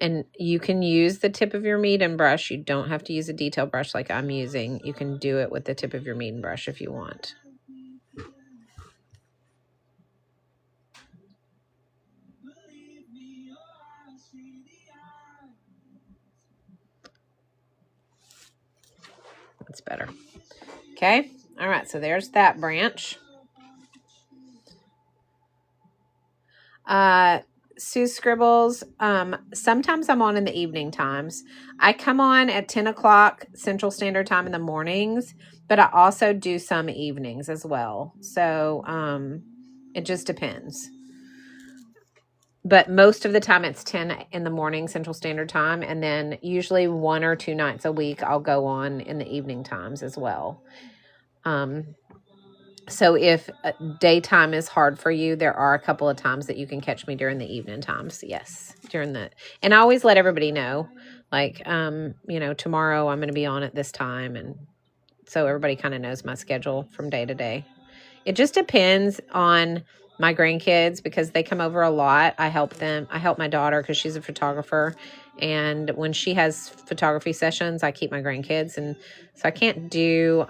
And you can use the tip of your meat brush. You don't have to use a detail brush like I'm using. You can do it with the tip of your meat brush if you want. That's better. Okay. All right. So there's that branch. Sue Scribbles. Sometimes I'm on in the evening times. I come on at 10 o'clock Central Standard Time in the mornings, but I also do some evenings as well. So, it just depends. But most of the time it's 10 in the morning Central Standard Time. And then usually 1 or 2 nights a week, I'll go on in the evening times as well. So if daytime is hard for you, there are a couple of times that you can catch me during the evening times. Yes, and I always let everybody know, like, tomorrow I'm going to be on at this time. And so everybody kind of knows my schedule from day to day. It just depends on my grandkids because they come over a lot. I help them. I help my daughter because she's a photographer. And when she has photography sessions, I keep my grandkids. And so I can't do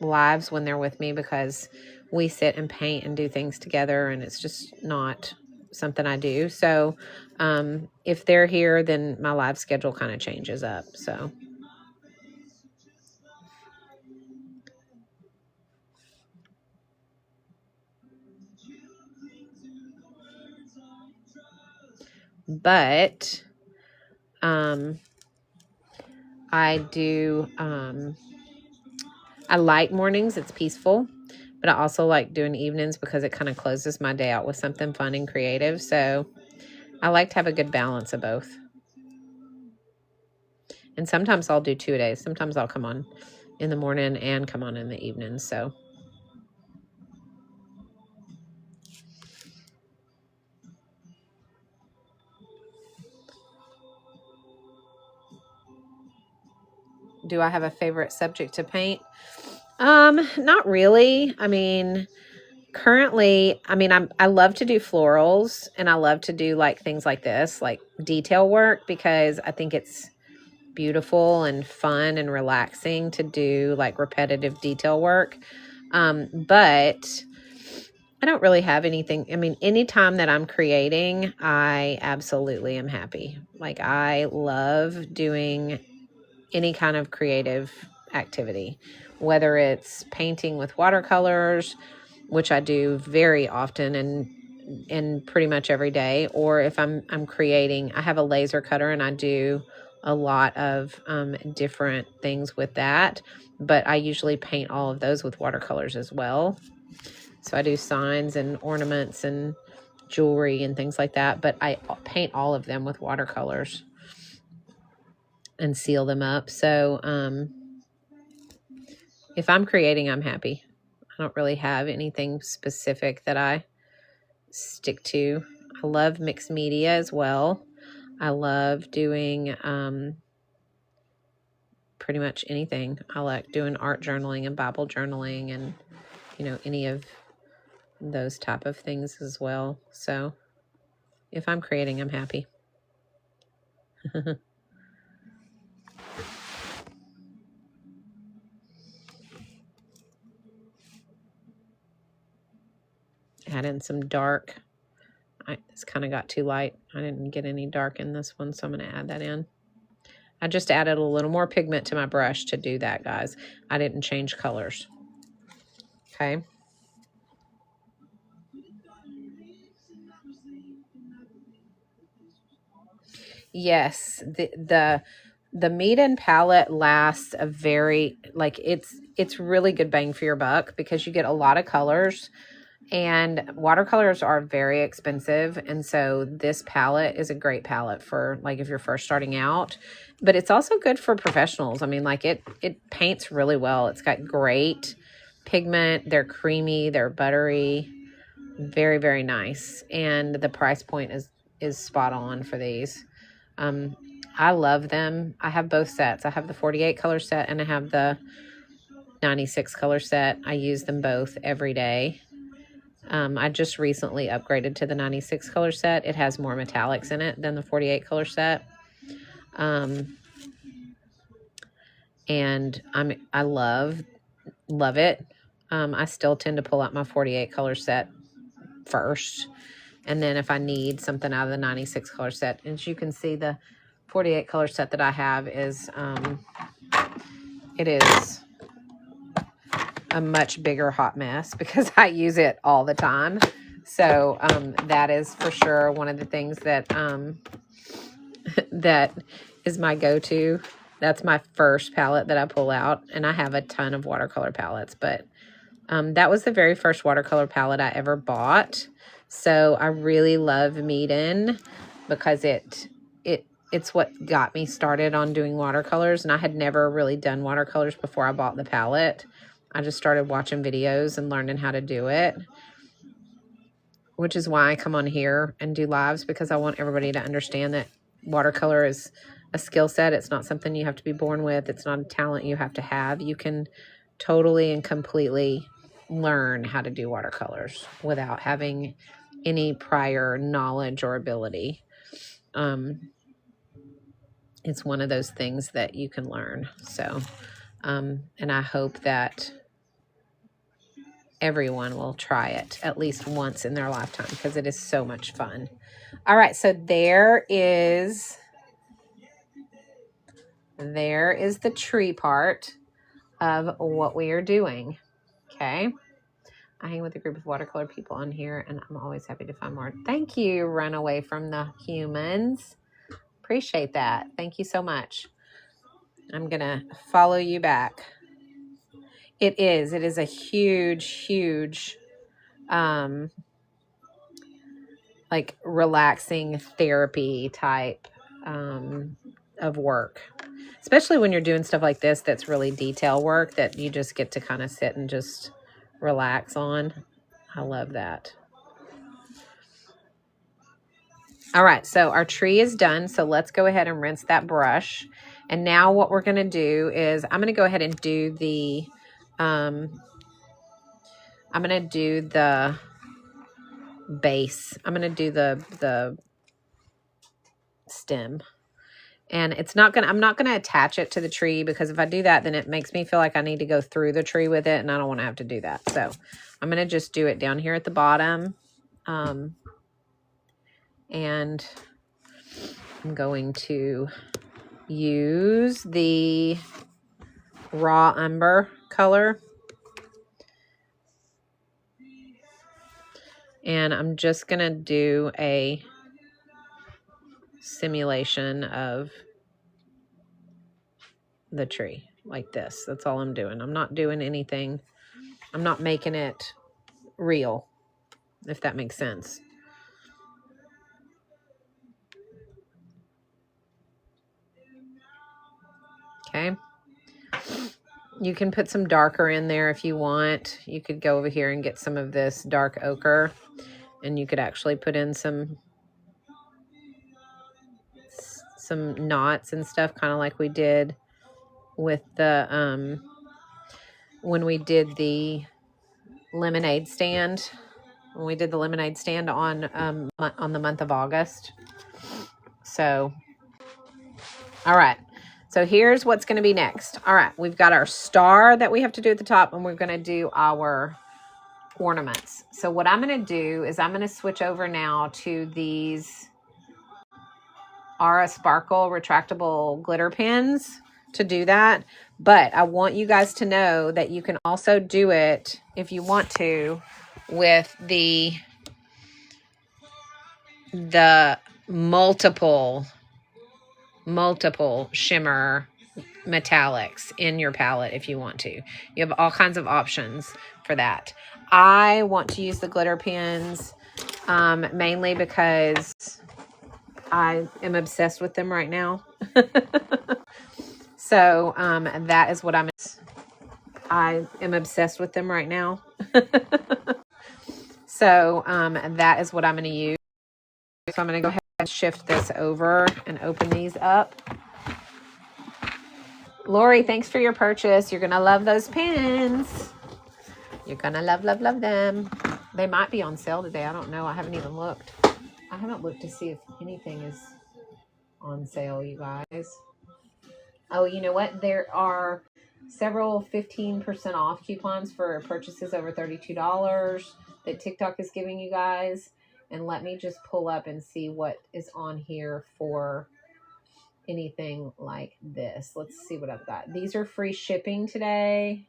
lives when they're with me because we sit and paint and do things together. And it's just not something I do. So if they're here, then my live schedule kind of changes up. So. But I do, I like mornings. It's peaceful, but I also like doing evenings because it kind of closes my day out with something fun and creative. So I like to have a good balance of both. And sometimes I'll do 2 days. Sometimes I'll come on in the morning and come on in the evening. So. Do I have a favorite subject to paint? Not really. I mean, currently, I love to do florals and I love to do like things like this, like detail work, because I think it's beautiful and fun and relaxing to do like repetitive detail work. But I don't really have anything. I mean, anytime that I'm creating, I absolutely am happy. Like I love doing any kind of creative activity, whether it's painting with watercolors, which I do very often and pretty much every day, or if I'm creating, I have a laser cutter and I do a lot of different things with that, but I usually paint all of those with watercolors as well. So I do signs and ornaments and jewelry and things like that, but I paint all of them with watercolors and seal them up. So if I'm creating, I'm happy. I don't really have anything specific that I stick to. I love mixed media as well. I love doing pretty much anything. I like doing art journaling and Bible journaling and, any of those type of things as well. So if I'm creating, I'm happy. Add in some dark. It's kind of got too light. I didn't get any dark in this one, so I'm going to add that in. I just added a little more pigment to my brush to do that, guys. I didn't change colors. Okay. Yes, the meat and palette lasts a very, like, it's really good bang for your buck because you get a lot of colors. And watercolors are very expensive. And so this palette is a great palette for like if you're first starting out. But it's also good for professionals. I mean, like it paints really well. It's got great pigment. They're creamy. They're buttery. Very, very nice. And the price point is spot on for these. I love them. I have both sets. I have the 48 color set and I have the 96 color set. I use them both every day. I just recently upgraded to the 96 color set. It has more metallics in it than the 48 color set. And I love it. I still tend to pull out my 48 color set first. And then if I need something out of the 96 color set, as you can see, the 48 color set that I have is, it is a much bigger hot mess because I use it all the time. So, that is for sure one of the things that, that is my go-to. That's my first palette that I pull out, and I have a ton of watercolor palettes, but that was the very first watercolor palette I ever bought. So I really love Meeden because it's what got me started on doing watercolors, and I had never really done watercolors before I bought the palette. I just started watching videos and learning how to do it, which is why I come on here and do lives, because I want everybody to understand that watercolor is a skill set. It's not something you have to be born with. It's not a talent you have to have. You can totally and completely learn how to do watercolors without having any prior knowledge or ability. It's one of those things that you can learn. So, and I hope that everyone will try it at least once in their lifetime because it is so much fun. All right, so there is the tree part of what we are doing. Okay. I hang with a group of watercolor people on here, and I'm always happy to find more. Thank you, Run Away from the Humans. Appreciate that. Thank you so much. I'm going to follow you back. It is a huge, like relaxing therapy type of work. Especially when you're doing stuff like this that's really detail work that you just get to kind of sit and just relax on. I love that. All right, so our tree is done. So let's go ahead and rinse that brush. And now what we're going to do is I'm going to go ahead and do the base. I'm going to do the stem. And I'm not going to attach it to the tree, because if I do that, then it makes me feel like I need to go through the tree with it, and I don't want to have to do that. So I'm going to just do it down here at the bottom. And I'm going to use the raw umber color. And I'm just going to do a simulation of the tree like this. That's all I'm doing. I'm not doing anything. I'm not making it real, if that makes sense. Okay. You can put some darker in there if you want. You could go over here and get some of this dark ochre, and you could actually put in some knots and stuff, kind of like we did with the when we did the lemonade stand. When we did the lemonade stand on the month of August. So, all right. So here's what's going to be next. All right, we've got our star that we have to do at the top, and we're going to do our ornaments. So what I'm going to do is I'm going to switch over now to these Aura Sparkle retractable glitter pens to do that. But I want you guys to know that you can also do it, if you want to, with the multiple shimmer metallics in your palette if you want to. You have all kinds of options for that. I want to use the glitter pens mainly because I am obsessed with them right now. So that is what I am obsessed with them right now. So that is what I'm going to use. So I'm going to go ahead and shift this over and open these up. Lori, thanks for your purchase. You're going to love those pins. You're going to love, love, love them. They might be on sale today. I don't know. I haven't even looked. I haven't looked to see if anything is on sale, you guys. Oh, you know what? There are several 15% off coupons for purchases over $32 that TikTok is giving you guys. And let me just pull up and see what is on here for anything like this. Let's see what I've got. These are free shipping today.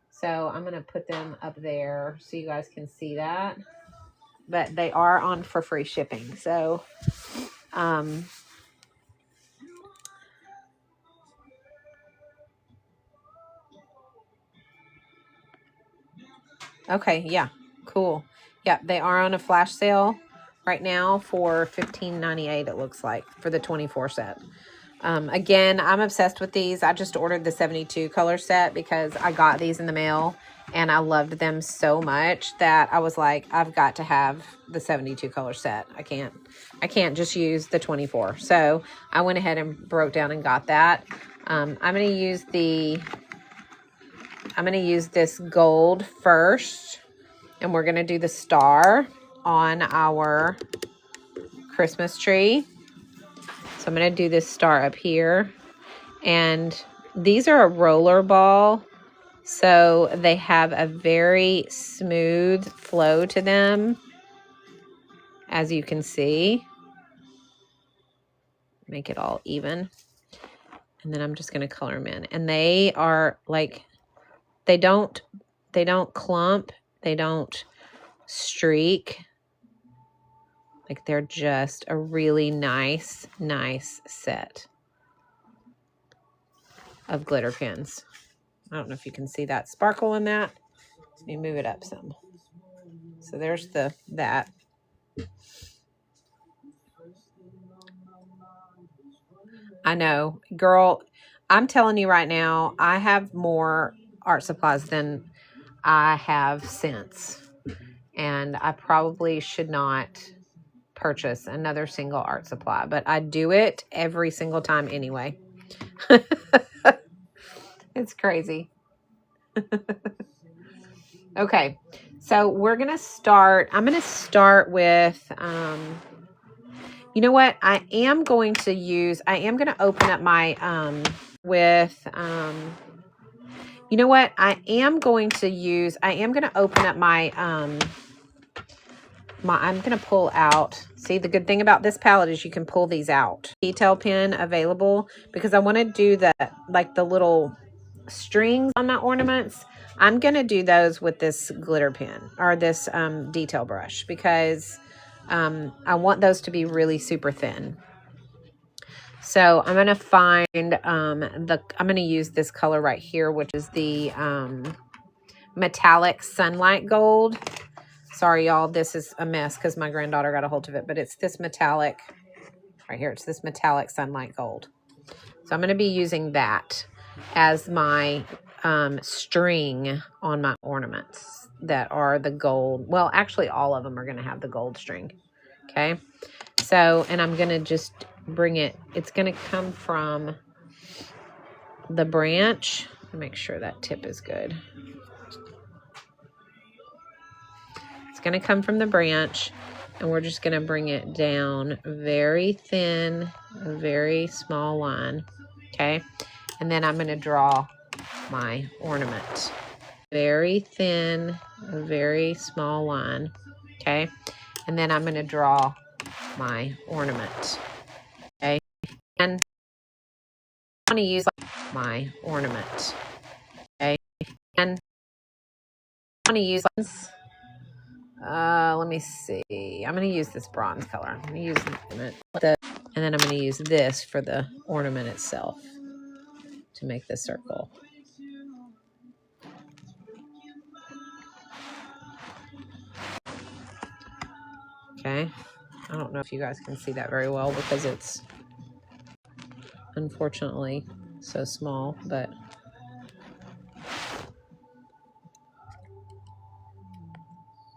So I'm going to put them up there so you guys can see that. But they are on for free shipping. So, okay, yeah, cool. Yeah, they are on a flash sale right now for $15.98. It looks like for the 24 set. Again, I'm obsessed with these. I just ordered the 72 color set because I got these in the mail and I loved them so much that I was like, I've got to have the 72 color set. I can't just use the 24. So I went ahead and broke down and got that. I'm going to use this gold first, and we're going to do the star on our Christmas tree. So I'm going to do this star up here. And these are a roller ball, so they have a very smooth flow to them, as you can see. Make it all even. And then I'm just going to color them in. And they are like, they don't clump, they don't streak. Like, they're just a really nice set of glitter pins. I don't know if you can see that sparkle in that. Let me move it up some. So there's that. I know, girl, I'm telling you right now, I have more art supplies than I have sense. And I probably should not purchase another single art supply, but I do it every single time anyway. It's crazy. Okay, so we're going to start. I'm going to start with, you know what? I am going to open up my, you know what? I am going to open up my, I'm going to pull out. See, the good thing about this palette is you can pull these out. Detail pen available because I want to do the little strings on my ornaments. I'm going to do those with this glitter pen or this detail brush because I want those to be really super thin. So I'm going to find I'm going to use this color right here, which is the metallic sunlight gold. Sorry, y'all, this is a mess because my granddaughter got a hold of it, but it's this metallic right here. It's this metallic sunlight gold. So I'm going to be using that as my string on my ornaments that are the gold. Well, actually, all of them are going to have the gold string. Okay. So, and I'm going to just bring it. It's going to come from the branch. Make sure that tip is good. It's going to come from the branch, and we're just going to bring it down very thin, a very small line. Okay. And then I'm going to draw my ornament. Very thin, a very small line. Okay. And then I'm going to draw my ornament. Okay. And I want to use my ornament. Okay. And I want to use, let me see. I'm going to use this bronze color. I'm going to use and then I'm going to use this for the ornament itself to make the circle. Okay. I don't know if you guys can see that very well because it's unfortunately so small, but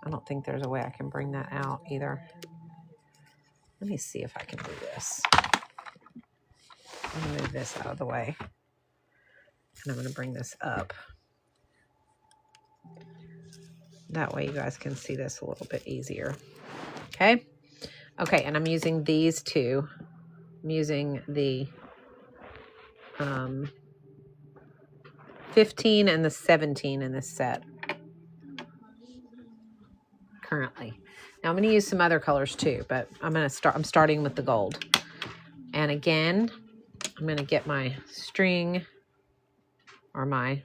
I don't think there's a way I can bring that out either. Let me see if I can do this. I'm going to move this out of the way. And I'm going to bring this up. That way you guys can see this a little bit easier. Okay. Okay, and I'm using these two. I'm using the 15 and the 17 in this set currently. Now I'm going to use some other colors too, but I'm starting with the gold. And again, I'm going to get my string or my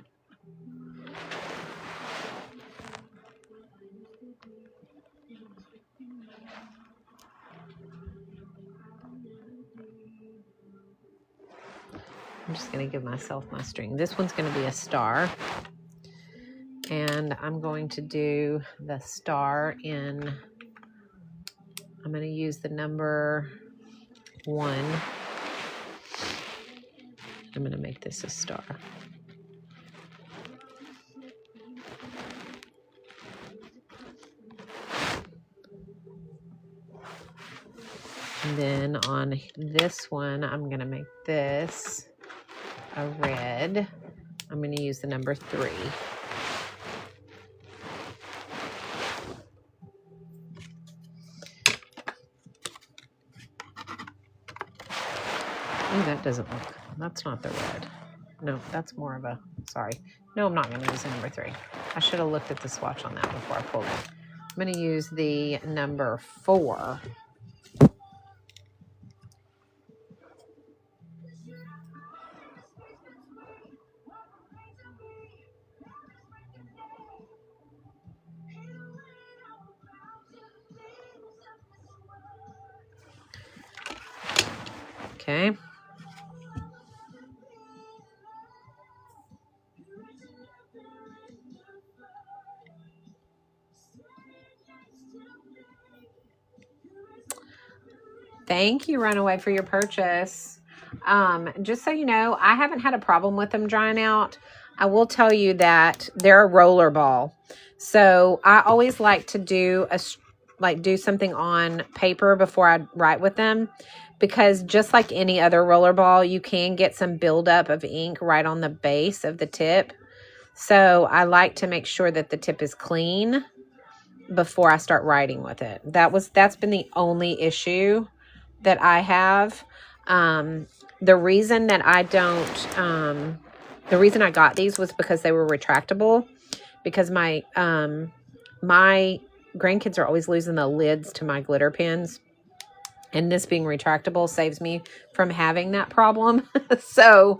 I'm just going to give myself my string. This one's going to be a star. And I'm going to do the star in, I'm going to use the number 1. I'm going to make this a star. And then on this one, I'm going to make this a red. I'm going to use the number 3. Oh, that doesn't look, that's not the red. No, that's more of a, sorry. No, I'm not going to use the number 3. I should have looked at the swatch on that before I pulled it. I'm going to use the number 4. Okay. Thank you, Runaway, for your purchase. Just so you know, I haven't had a problem with them drying out. I will tell you that they're a roller ball. So I always like to do something on paper before I write with them, because just like any other roller ball, you can get some buildup of ink right on the base of the tip. So I like to make sure that the tip is clean before I start writing with it. That's been the only issue that I have. The reason that the reason I got these was because they were retractable, because my grandkids are always losing the lids to my glitter pens, and this being retractable saves me from having that problem. So,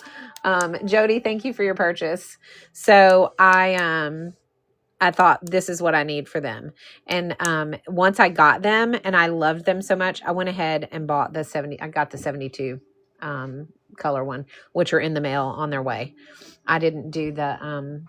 Jody, thank you for your purchase. So I thought this is what I need for them. And once I got them and I loved them so much, I went ahead and bought I got the 72 color one, which are in the mail on their way. I didn't do the,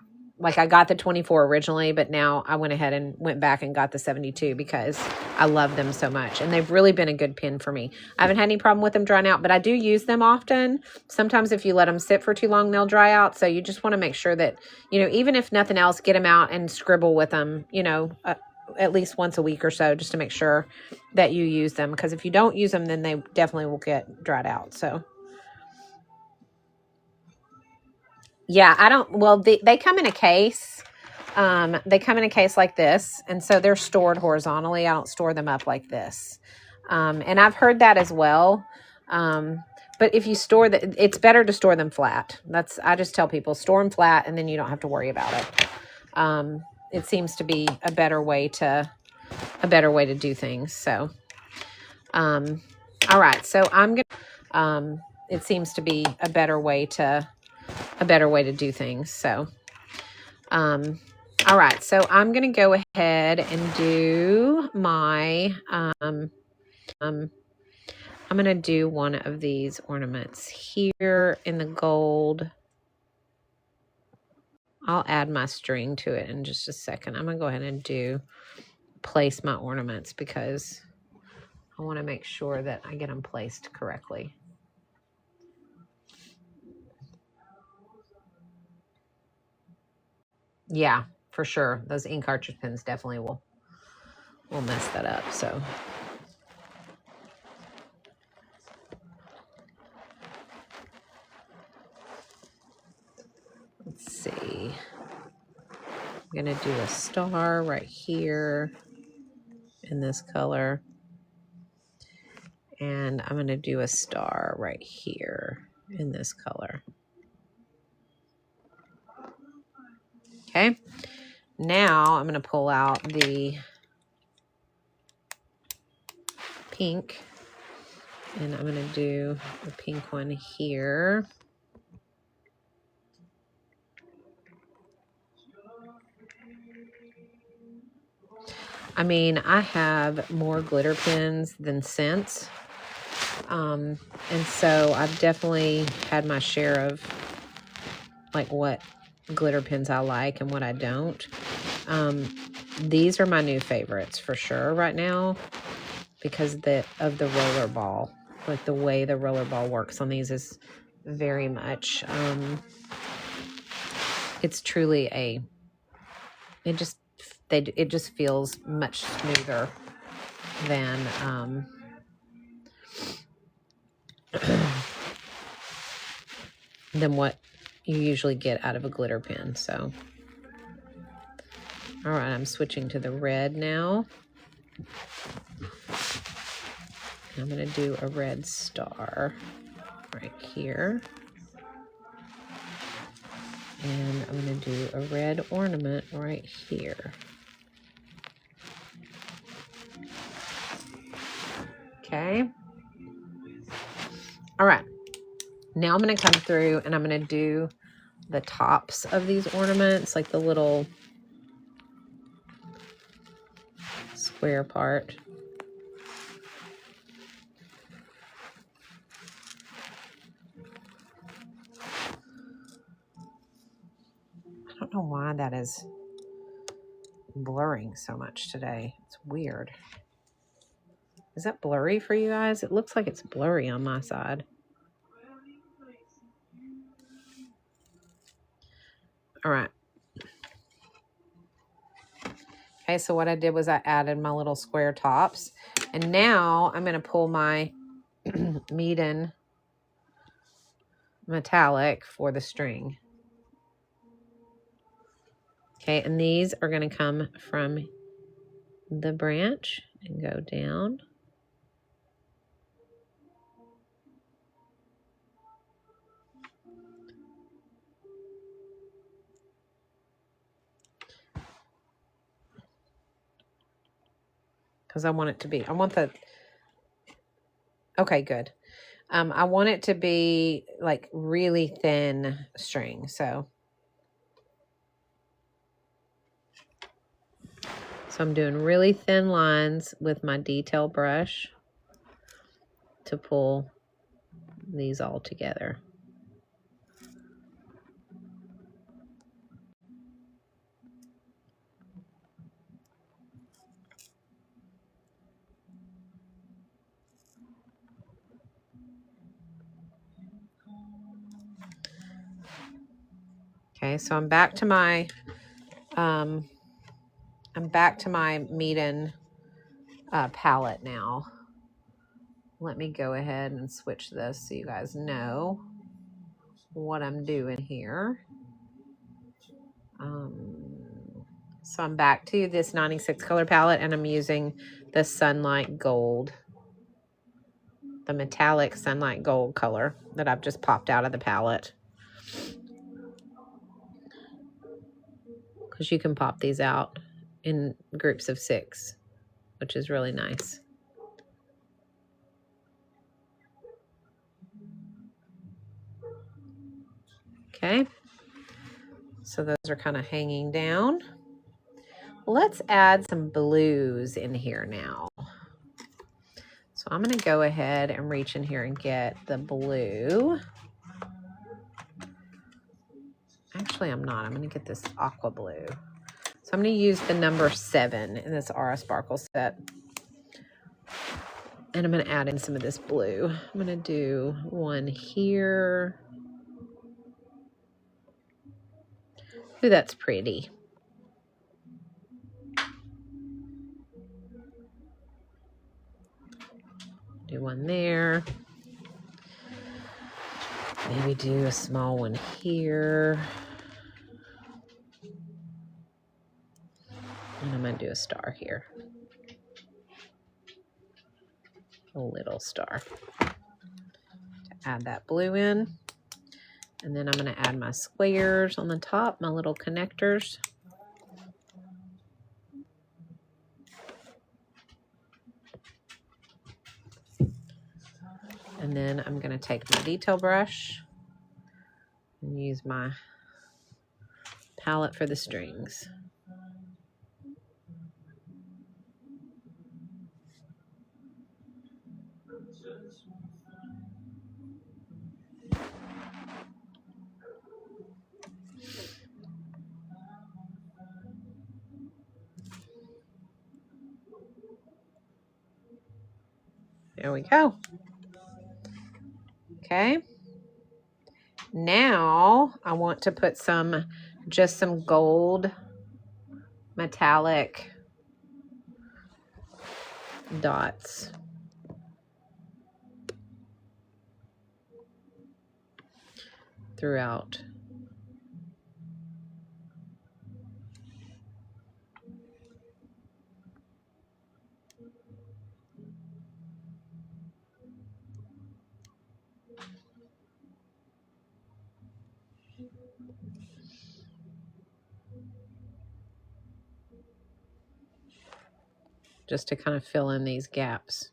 I got the 24 originally, but now I went ahead and went back and got the 72 because I love them so much. And they've really been a good pen for me. I haven't had any problem with them drying out, but I do use them often. Sometimes if you let them sit for too long, they'll dry out. So you just want to make sure that, even if nothing else, get them out and scribble with them, at least once a week or so, just to make sure that you use them. Because if you don't use them, then they definitely will get dried out. So yeah, they come in a case. They come in a case like this. And so they're stored horizontally. I don't store them up like this. And I've heard that as well. But if you it's better to store them flat. I just tell people store them flat and then you don't have to worry about it. It seems to be a better way to do things. So, all right. So it seems to be a better way to do things. So, all right. So I'm going to go ahead and do my, I'm going to do one of these ornaments here in the gold. I'll add my string to it in just a second. I'm going to go ahead and place my ornaments because I want to make sure that I get them placed correctly. Yeah, for sure. Those ink cartridge pens definitely will mess that up. So I'm going to do a star right here in this color. And I'm going to do a star right here in this color. Okay. Now I'm going to pull out the pink. And I'm going to do the pink one here. I mean, I have more glitter pens than scents. And so I've definitely had my share of like what glitter pens I like and what I don't. These are my new favorites for sure right now because of the roller ball. Like the way the roller ball works on these is very much, it's truly it just feels much smoother than, than what you usually get out of a glitter pen. So, all right, I'm switching to the red now. I'm going to do a red star right here. And I'm going to do a red ornament right here. Okay. All right. Now I'm going to come through and I'm going to do the tops of these ornaments, like the little square part. I don't know why that is blurring so much today. It's weird. Is that blurry for you guys? It looks like it's blurry on my side. All right. Okay, so what I did was I added my little square tops. And now I'm going to pull my Meeden metallic for the string. Okay, and these are going to come from the branch and go down. Because I want it to be, okay, good. I want it to be like really thin string. So I'm doing really thin lines with my detail brush to pull these all together. Okay, so I'm back to my Meeden palette now. Let me go ahead and switch this so you guys know what I'm doing here. So I'm back to this 96 color palette and I'm using the Sunlight Gold, the metallic Sunlight Gold color that I've just popped out of the palette. Because you can pop these out in groups of 6, which is really nice. Okay, so those are kind of hanging down. Let's add some blues in here now. So I'm going to go ahead and reach in here and get the blue. Actually, I'm not. I'm going to get this aqua blue. So I'm going to use the number 7 in this Aura Sparkle set. And I'm going to add in some of this blue. I'm going to do one here. Ooh, that's pretty. Do one there. Maybe do a small one here. going to do a star here. A little star. To add that blue in. And then I'm going to add my squares on the top, my little connectors. And then I'm going to take my detail brush and use my palette for the strings. There we go. Okay. Now I want to put just some gold metallic dots. Throughout. Just to kind of fill in these gaps.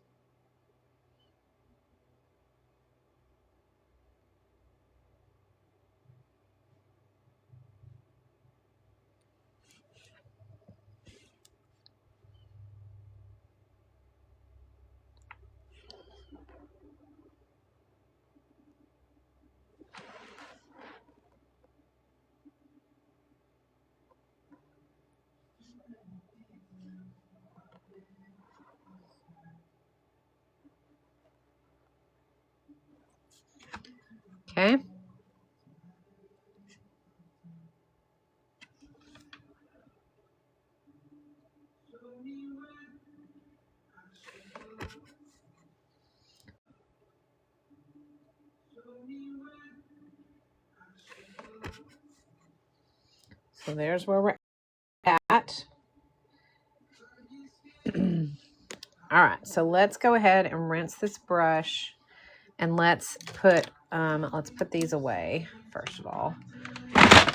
Okay. So there's where we're at. All right, so let's go ahead and rinse this brush, and let's put these away first of all.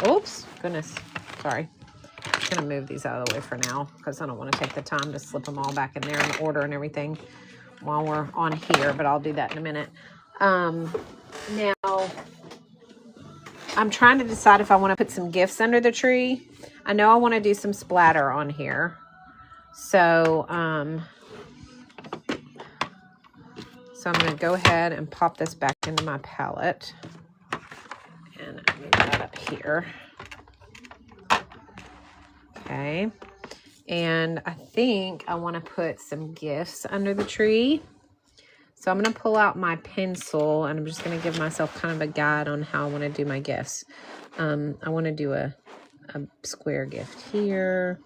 Oops, goodness, sorry. I'm just gonna move these out of the way for now because I don't want to take the time to slip them all back in there in order and everything while we're on here, but I'll do that in a minute. Now, I'm trying to decide if I want to put some gifts under the tree. I know I want to do some splatter on here. So I'm going to go ahead and pop this back into my palette. And move that up here. Okay. And I think I want to put some gifts under the tree. So I'm going to pull out my pencil, and I'm just going to give myself kind of a guide on how I want to do my gifts. I want to do a square gift here.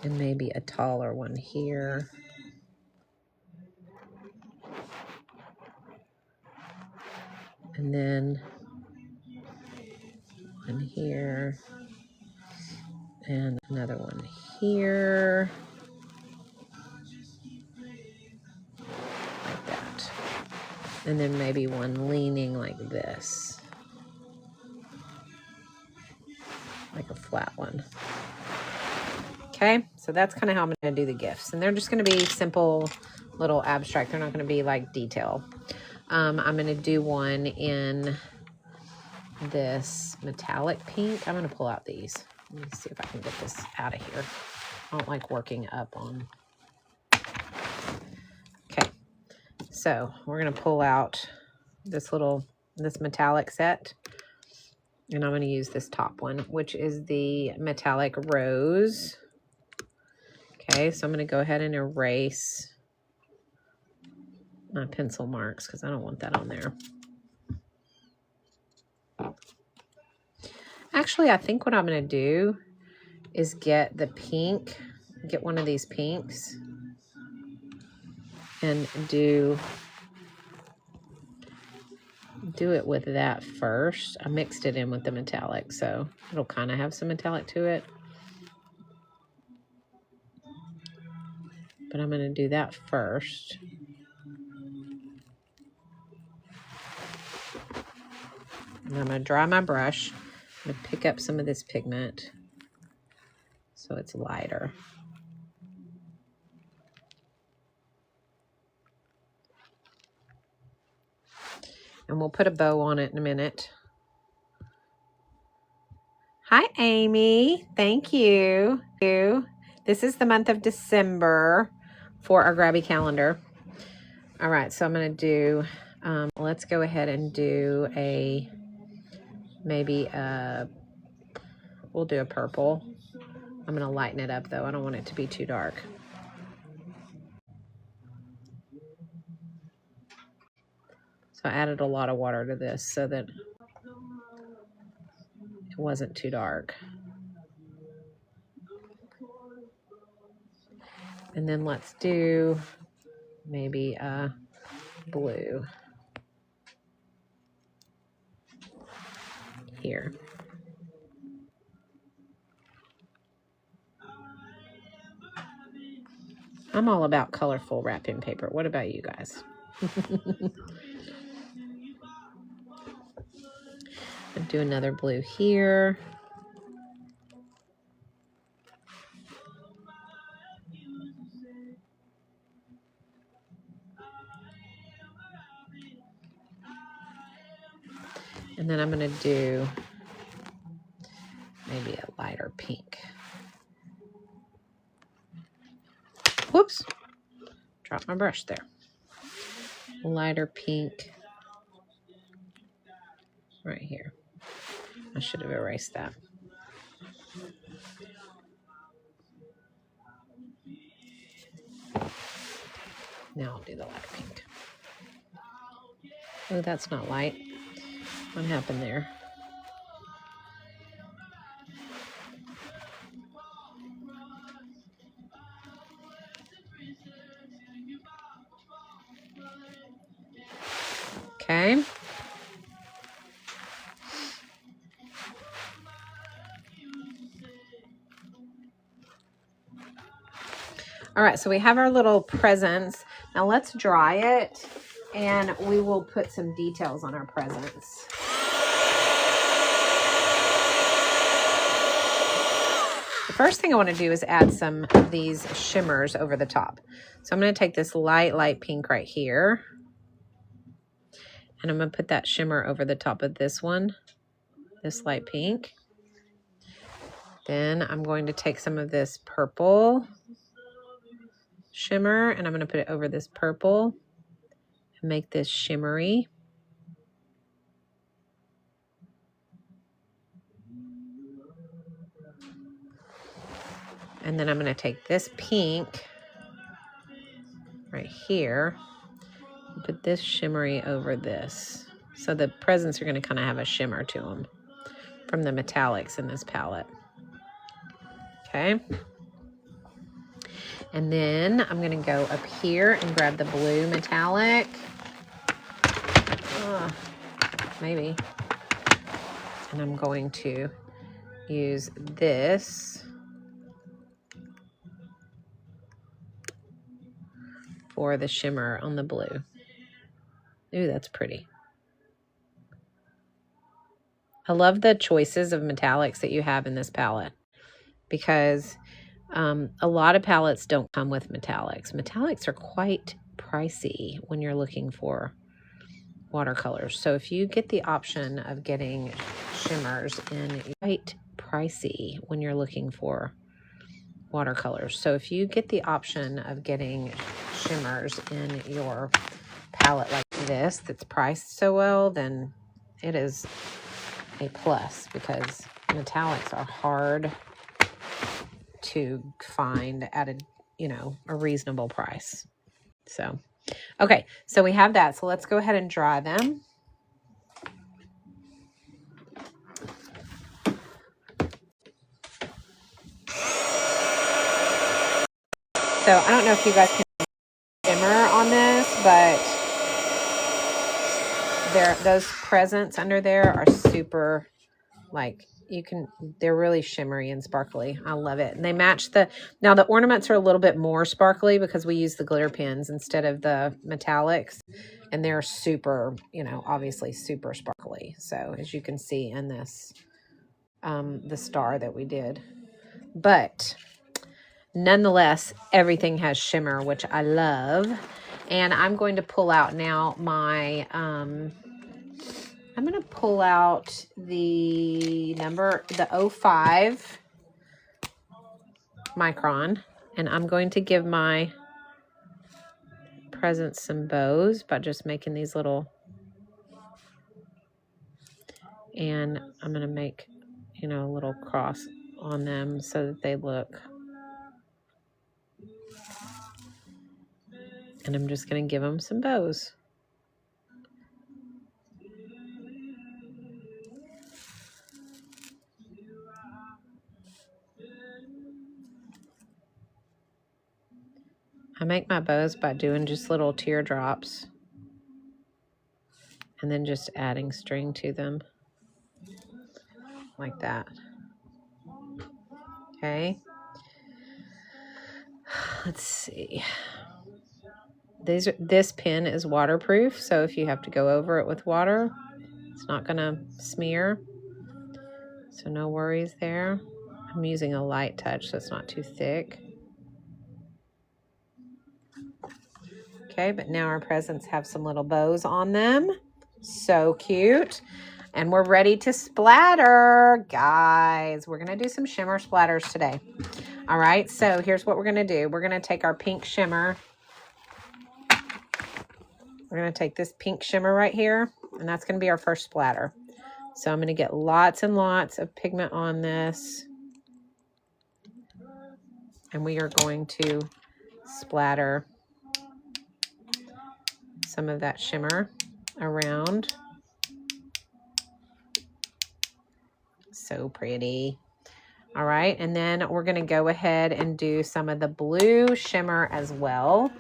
And maybe a taller one here. And then one here. And another one here. Like that. And then maybe one leaning like this. Like a flat one. Okay, so that's kind of how I'm going to do the gifts. And they're just going to be simple, little abstract. They're not going to be like detail. I'm going to do one in this metallic pink. I'm going to pull out these. Let me see if I can get this out of here. I don't like working up on. Okay, so we're going to pull out this metallic set. And I'm going to use this top one, which is the metallic rose. Okay, so I'm going to go ahead and erase my pencil marks because I don't want that on there. Actually, I think what I'm going to do is get one of these pinks and do do it with that first. I mixed it in with the metallic, so it'll kind of have some metallic to it. But I'm going to do that first. And I'm going to dry my brush. I'm going to pick up some of this pigment so it's lighter. And we'll put a bow on it in a minute. Hi, Amy. Thank you. This is the month of December for our Grabie calendar. All right, so I'm going to do, let's go ahead and do we'll do a purple. I'm going to lighten it up, though. I don't want it to be too dark. So I added a lot of water to this so that it wasn't too dark. And then let's do maybe a blue here. I'm all about colorful wrapping paper. What about you guys? I'll do another blue here. And then I'm going to do maybe a lighter pink. Whoops. Dropped my brush there. Lighter pink right here. I should have erased that. Now I'll do the lighter pink. Oh, that's not light. What happened there? Okay. All right, so we have our little presents. Now let's dry it, and we will put some details on our presents. The first thing I want to do is add some of these shimmers over the top. So I'm going to take this light pink right here, and I'm going to put that shimmer over the top of this one, this light pink. Then I'm going to take some of this purple shimmer, and I'm going to put it over this purple and make this shimmery. And then I'm going to take this pink right here and put this shimmery over this. So the presents are going to kind of have a shimmer to them from the metallics in this palette. Okay. And then I'm going to go up here and grab the blue metallic. Maybe. And I'm going to use this for the shimmer on the blue. Ooh, that's pretty. I love the choices of metallics that you have in this palette, because a lot of palettes don't come with metallics. Metallics are quite pricey when you're looking for watercolors. So if you get the option of getting shimmers in, quite pricey when you're looking for watercolors. So if you get the option of getting shimmers in your palette like this that's priced so well, then it is a plus, because metallics are hard to find at a reasonable price. So, okay, so we have that. So let's go ahead and dry them. So I don't know if you guys can shimmer on this, but those presents under there are super, like, they're really shimmery and sparkly. I love it. And they match now the ornaments are a little bit more sparkly because we use the glitter pins instead of the metallics. And they're super, obviously super sparkly. So as you can see in this, the star that we did. But nonetheless, everything has shimmer, which I love. And I'm going to pull out now my, I'm going to pull out the 05 micron, and I'm going to give my presents some bows by just making these little, and I'm going to make, a little cross on them so that they look, and I'm just going to give them some bows. I make my bows by doing just little teardrops and then just adding string to them like that. Okay. Let's see. This pen is waterproof, so if you have to go over it with water, it's not going to smear. So no worries there. I'm using a light touch, so it's not too thick. Okay, but now our presents have some little bows on them. So cute. And we're ready to splatter, guys. We're going to do some shimmer splatters today. All right, so here's what we're going to do. We're going to take our pink shimmer. We're going to take this pink shimmer right here, and that's going to be our first splatter. So I'm going to get lots and lots of pigment on this. And we are going to splatter some of that shimmer around. So pretty. All right, and then we're going to go ahead and do some of the blue shimmer as well.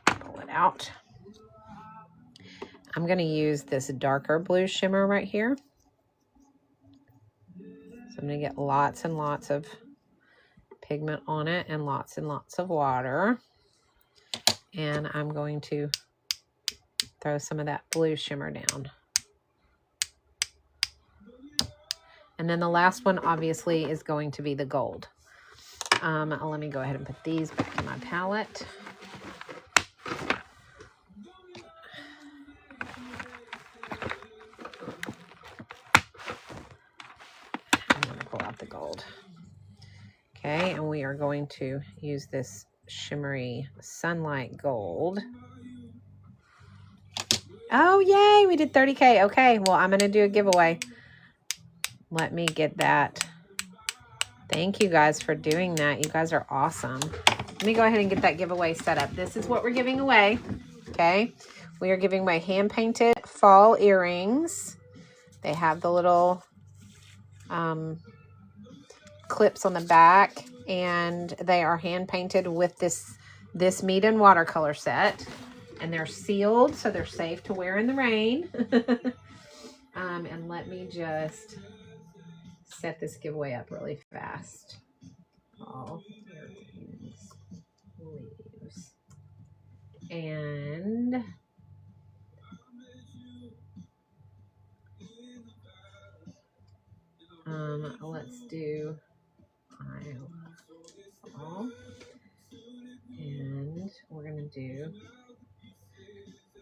Pull it out. I'm going to use this darker blue shimmer right here. So I'm going to get lots and lots of pigment on it and lots of water. And I'm going to throw some of that blue shimmer down. And then the last one obviously is going to be the gold. Let me go ahead and put these back in my palette. I'm going to pull out the gold. Okay, and we are going to use this shimmery sunlight gold. Oh, yay, we did 30K. Okay, well, I'm going to do a giveaway. Let me get that. Thank you guys for doing that. You guys are awesome. Let me go ahead and get that giveaway set up. This is what we're giving away. Okay, we are giving away hand-painted fall earrings. They have the little clips on the back, and they are hand-painted with this Mead and Watercolor set. And they're sealed, so they're safe to wear in the rain. And let me just set this giveaway up really fast. All earrings, leaves. And let's do all. And we're going to do,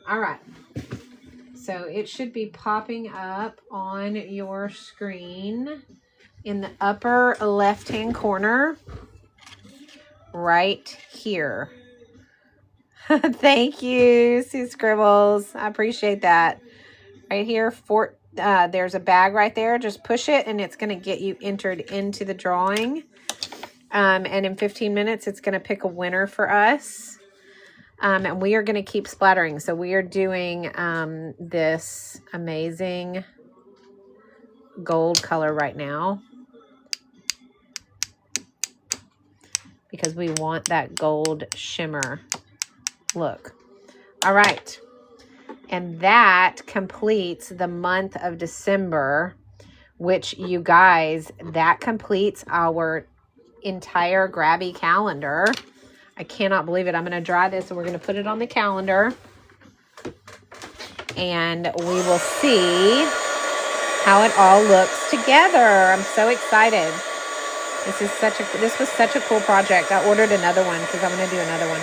all right. So it should be popping up on your screen in the upper left-hand corner right here. Thank you, Sue Scribbles. I appreciate that. Right here, there's a bag right there. Just push it, and it's going to get you entered into the drawing. And in 15 minutes, it's going to pick a winner for us. And we are going to keep splattering. So we are doing this amazing gold color right now, because we want that gold shimmer look. All right. And that completes the month of December, which, you guys, that completes our entire Grabie calendar. I cannot believe it. I'm going to dry this and we're going to put it on the calendar. And we will see how it all looks together. I'm so excited. This was such a cool project. I ordered another one because I'm going to do another one.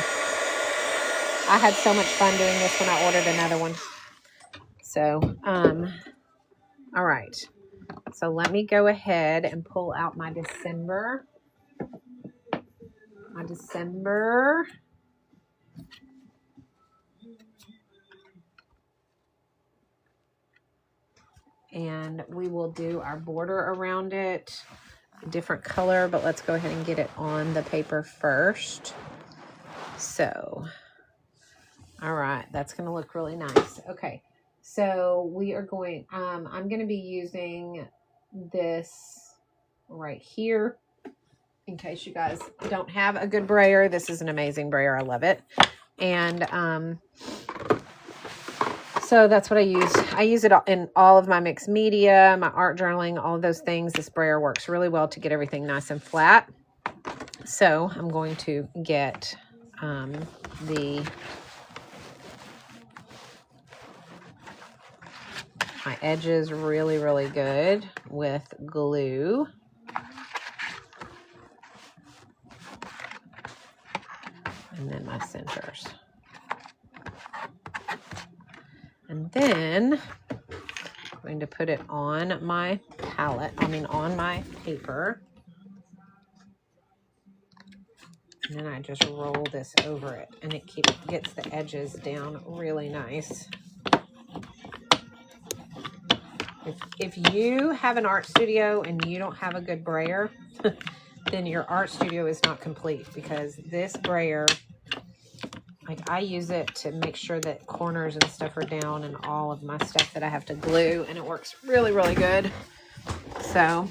I had so much fun doing this when I ordered another one. So, all right. So let me go ahead and pull out my December. And we will do our border around it, a different color, but let's go ahead and get it on the paper first. So, all right, that's going to look really nice. Okay, so we are going, I'm going to be using this right here. In case you guys don't have a good brayer, this is an amazing brayer. I love it. And so that's what I use. I use it in all of my mixed media, my art journaling, all of those things. This brayer works really well to get everything nice and flat. So I'm going to get my edges really, really good with glue. And then my centers. And then I'm going to put it on my palette, on my paper. And then I just roll this over it, and it gets the edges down really nice. If you have an art studio and you don't have a good brayer, then your art studio is not complete, because this brayer, like, I use it to make sure that corners and stuff are down and all of my stuff that I have to glue, and it works really, really good. So,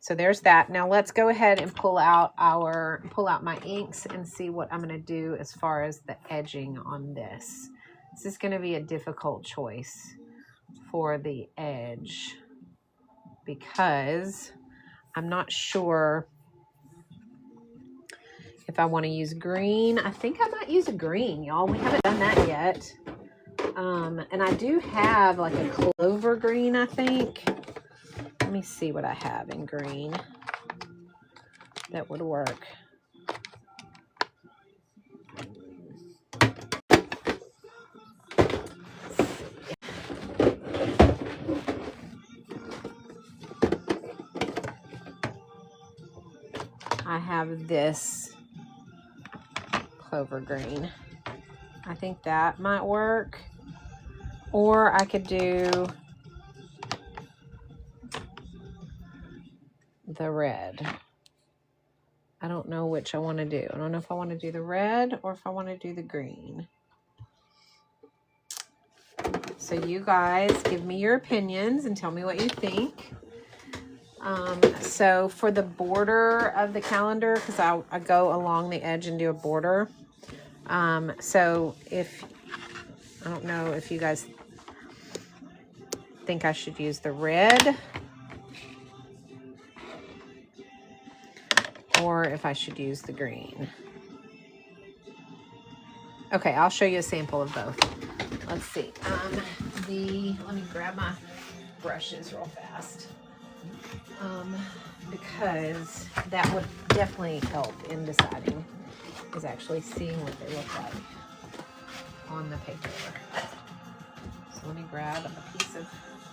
so there's that. Now let's go ahead and pull out my inks and see what I'm going to do as far as the edging on this. This is going to be a difficult choice for the edge because I'm not sure if I want to use green. I think I might use a green, y'all. We haven't done that yet. And I do have like a clover green, I think. Let me see what I have in green that would work. I have this clover green. I think that might work. Or I could do the red. I don't know which I want to do. I don't know if I want to do the red or if I want to do the green. So you guys give me your opinions and tell me what you think. So for the border of the calendar, because I go along the edge and do a border. So I don't know if you guys think I should use the red or if I should use the green. Okay, I'll show you a sample of both. Let's see. Let me grab my brushes real fast. Because that would definitely help in deciding, is actually seeing what they look like on the paper. So let me grab a piece of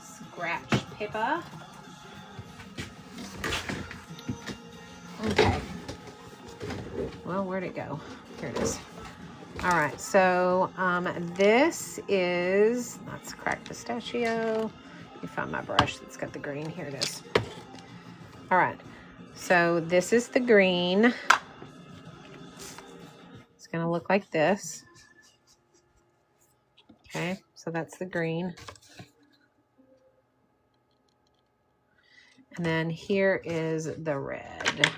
scratch paper. Okay. Well, where'd it go? Here it is. All right, so this is, that's cracked pistachio. Let me find my brush that's got the green. Here it is. All right, so this is the green. It's gonna look like this. Okay, so that's the green. And then here is the red.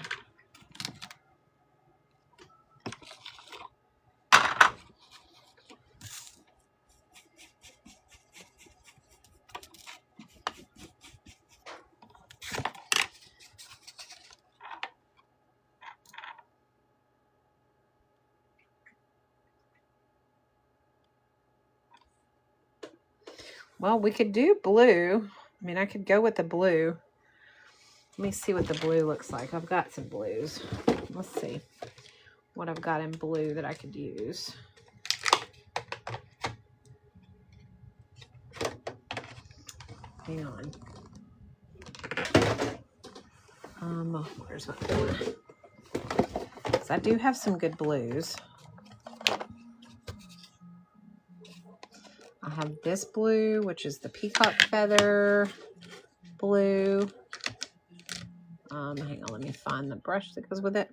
Well, we could do blue. I mean, I could go with the blue. Let me see what the blue looks like. I've got some blues. Let's see what I've got in blue that I could use. Hang on. Where's my blue? So I do have some good blues. I have this blue, which is the peacock feather blue. Hang on, let me find the brush that goes with it.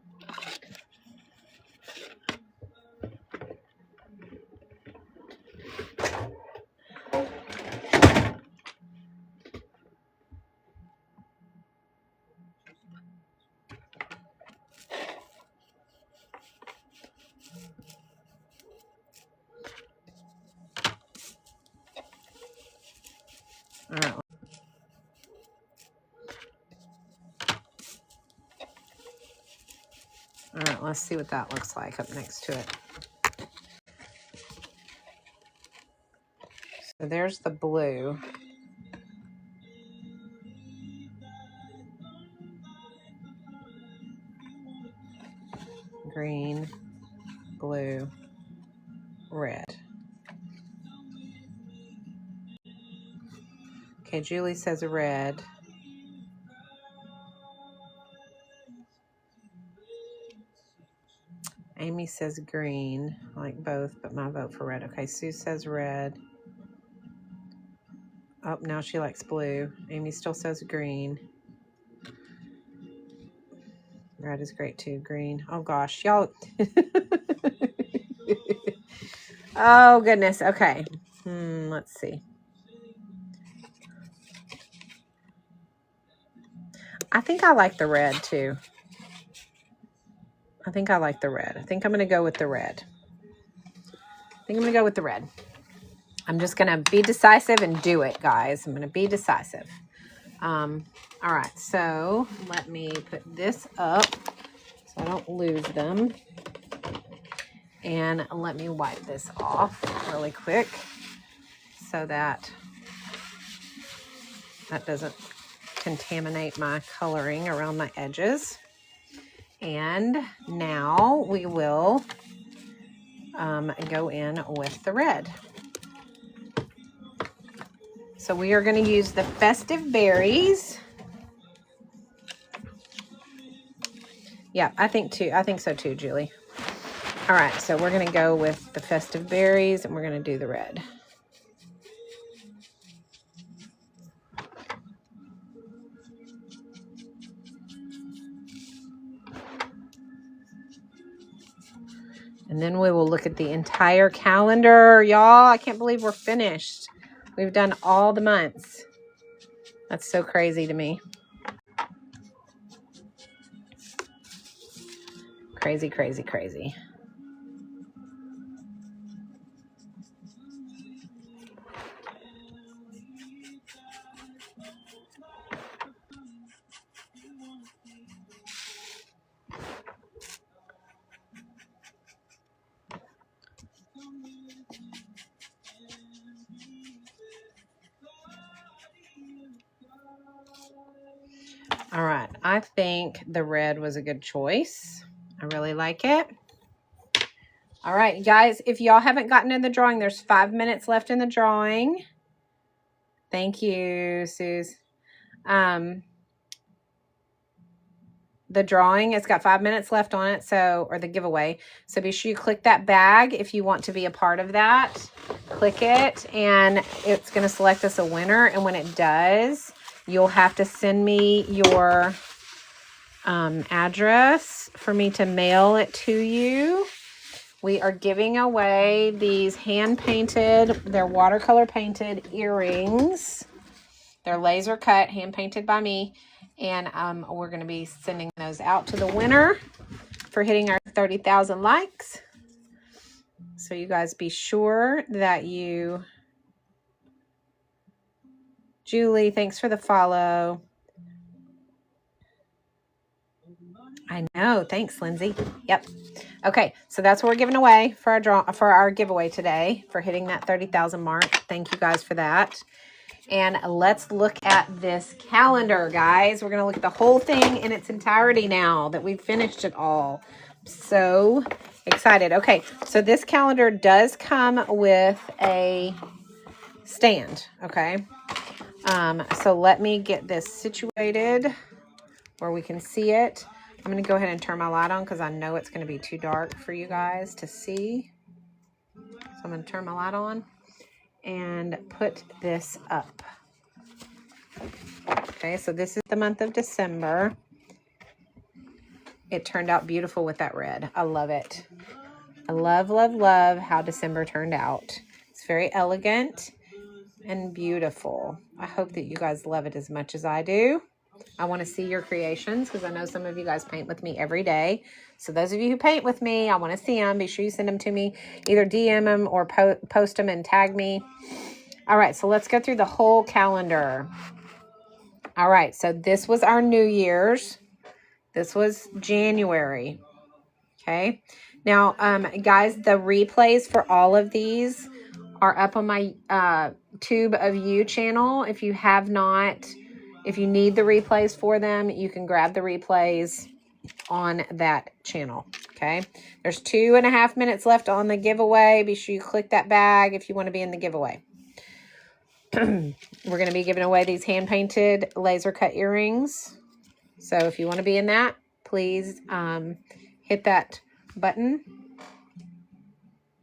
All right. All right, let's see what that looks like up next to it. So there's the blue. Green, blue, red. Okay, Julie says red. Amy says green. I like both, but my vote for red. Okay, Sue says red. Oh, now she likes blue. Amy still says green. Red is great too. Green. Oh gosh, y'all. Oh goodness. Okay. Let's see. I think I like the red too. I think I like the red. I think I'm going to go with the red. I'm just going to be decisive and do it, guys. I'm going to be decisive. All right. So let me put this up so I don't lose them. And let me wipe this off really quick so that doesn't contaminate my coloring around my edges. And now we will go in with the red. So we are going to use the Festive Berries. Yeah, I think so too, Julie. All right, so we're going to go with the Festive Berries and we're going to do the red. And then we will look at the entire calendar. Y'all, I can't believe we're finished. We've done all the months. That's so crazy to me. Crazy, crazy, crazy. All right, I think the red was a good choice. I really like it. All right, guys, if y'all haven't gotten in the drawing, there's 5 minutes left in the drawing. Thank you, Suze. The drawing, it's got 5 minutes left on it, or the giveaway. So be sure you click that bag if you want to be a part of that. Click it, and it's going to select us a winner. And when it does, you'll have to send me your address for me to mail it to you. We are giving away these hand-painted, they're watercolor painted earrings. They're laser cut, hand-painted by me. And we're going to be sending those out to the winner for hitting our 30,000 likes. So you guys be sure that you... Julie, thanks for the follow. I know. Thanks, Lindsay. Yep. Okay, so that's what we're giving away for our giveaway today, for hitting that 30,000 mark. Thank you guys for that. And let's look at this calendar, guys. We're going to look at the whole thing in its entirety now that we've finished it all. So excited. Okay, so this calendar does come with a stand, okay? So let me get this situated where we can see it. I'm going to go ahead and turn my light on because I know it's going to be too dark for you guys to see. So I'm going to turn my light on and put this up. Okay, so this is the month of December. It turned out beautiful with that red. I love it. I love, love, love how December turned out. It's very elegant and beautiful. I hope that you guys love it as much as I do. I want to see your creations because I know some of you guys paint with me every day. So those of you who paint with me, I want to see them. Be sure you send them to me. Either DM them or post them and tag me. All right, so let's go through the whole calendar. All right, so this was our New Year's. This was January. Okay. Now, guys, the replays for all of these are up on my Tube of You channel. If you have not, if you need the replays for them, you can grab the replays on that channel. Okay. There's 2.5 minutes left on the giveaway. Be sure you click that bag if you want to be in the giveaway. We're going to be giving away these hand-painted laser cut earrings. So if you want to be in that, please hit that button.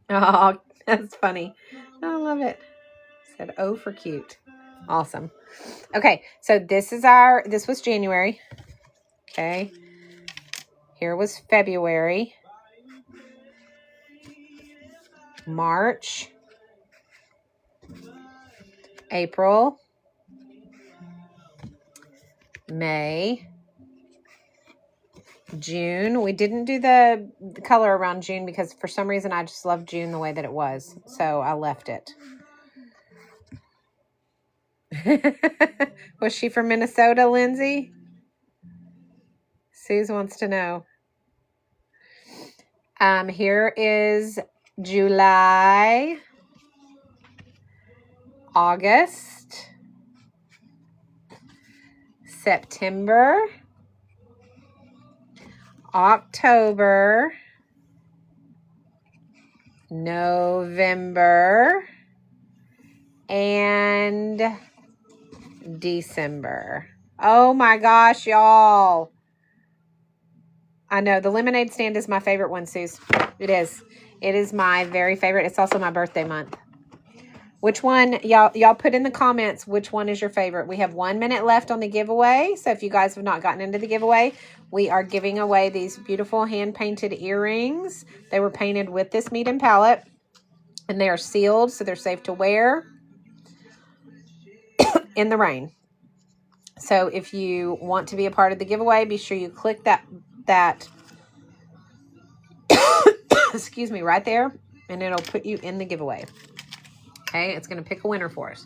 Oh, that's funny. I love it. Said O for cute. Awesome. Okay, so this was January. Okay. Here was February. March. April. May. June. We didn't do the color around June because for some reason I just love June the way that it was. So I left it. Was she from Minnesota, Lindsay? Suze wants to know. Here is July, August, September, October, November, and December. Oh my gosh, y'all. I know the lemonade stand is my favorite one, Suze. It is. It is my very favorite. It's also my birthday month. Which one, y'all put in the comments, which one is your favorite? We have 1 minute left on the giveaway. So if you guys have not gotten into the giveaway, we are giving away these beautiful hand-painted earrings. They were painted with this medium palette. And they are sealed, so they're safe to wear in the rain. So if you want to be a part of the giveaway, be sure you click that excuse me, right there, and it'll put you in the giveaway. Okay, it's going to pick a winner for us.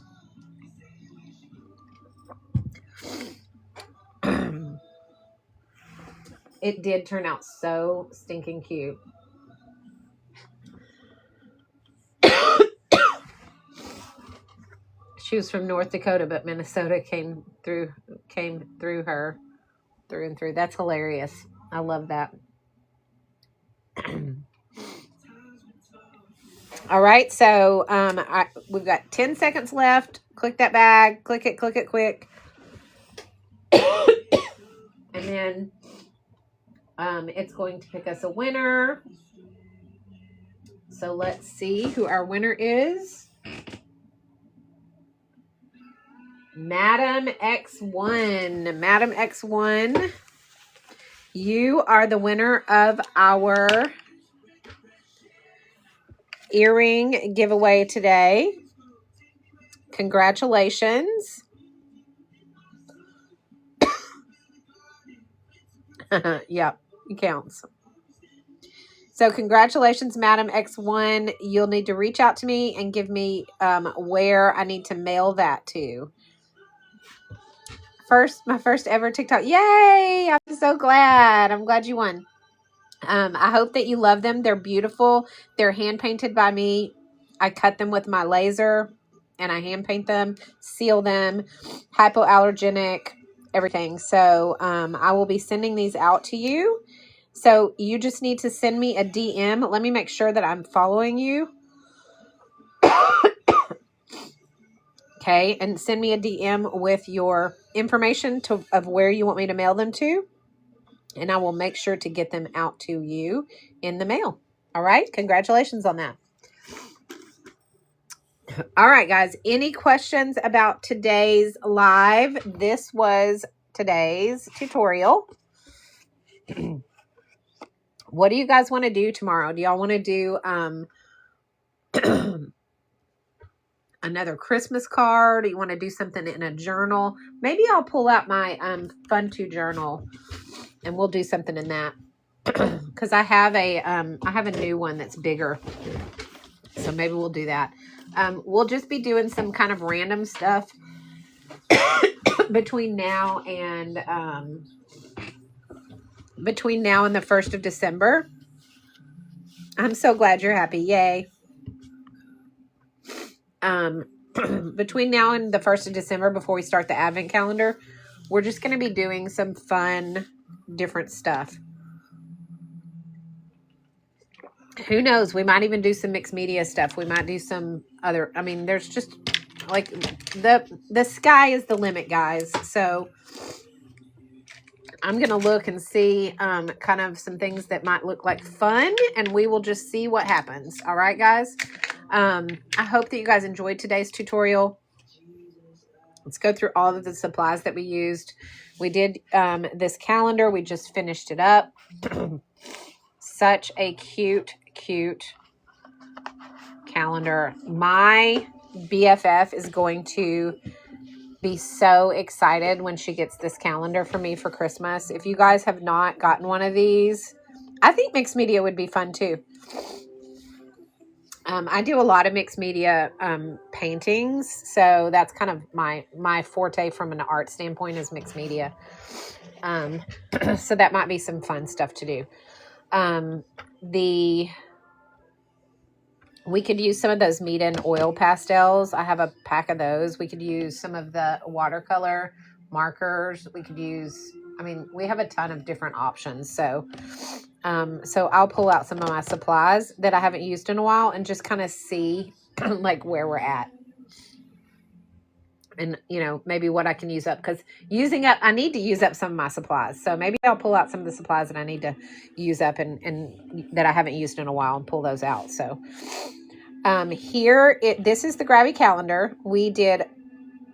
It did turn out so stinking cute. She was from North Dakota, but Minnesota came through her through and through. That's hilarious. I love that. All right, so we've got 10 seconds left. Click that bag. Click it quick. And then it's going to pick us a winner. So let's see who our winner is. Madam X1. Madam X1, you are the winner of our earring giveaway today. Congratulations. Yep, it counts. So congratulations, Madam X1. You'll need to reach out to me and give me where I need to mail that to. my first ever TikTok. Yay! I'm so glad. I'm glad you won. I hope that you love them. They're beautiful. They're hand painted by me. I cut them with my laser and I hand paint them, seal them, hypoallergenic, everything. So I will be sending these out to you. So you just need to send me a DM. Let me make sure that I'm following you. Okay, and send me a DM with your information of where you want me to mail them to. And I will make sure to get them out to you in the mail. All right, congratulations on that. All right, guys, any questions about today's live? This was today's tutorial. What do you guys want to do tomorrow? Do y'all want to do another Christmas card? Do you want to do something in a journal? Maybe I'll pull out my Fun to journal and we'll do something in that. Because I have a new one that's bigger. So maybe we'll do that. We'll just be doing some kind of random stuff between now and the 1st of December. I'm so glad you're happy. Yay. Between now and the 1st of December, before we start the advent calendar, we're just going to be doing some fun, different stuff. Who knows? We might even do some mixed media stuff. We might do some other, I mean, there's just like the sky is the limit, guys. So I'm going to look and see kind of some things that might look like fun, and we will just see what happens. All right, guys. I hope that you guys enjoyed today's tutorial. Let's go through all of the supplies that we used. We did this calendar. We just finished it up. Such a cute calendar. My BFF is going to be so excited when she gets this calendar for me for Christmas. If you guys have not gotten one of these, I think mixed media would be fun too. I do a lot of mixed media paintings, so that's kind of my forte from an art standpoint is mixed media. So that might be some fun stuff to do. We could use some of those meat and oil pastels. I have a pack of those. We could use some of the watercolor markers. We could use, I mean, we have a ton of different options. So I'll pull out some of my supplies that I haven't used in a while and just kind of see like where we're at. And, you know, maybe what I can use up, because I need to use up some of my supplies. So maybe I'll pull out some of the supplies that I need to use up and that I haven't used in a while and pull those out. So this is the Grabie calendar. We did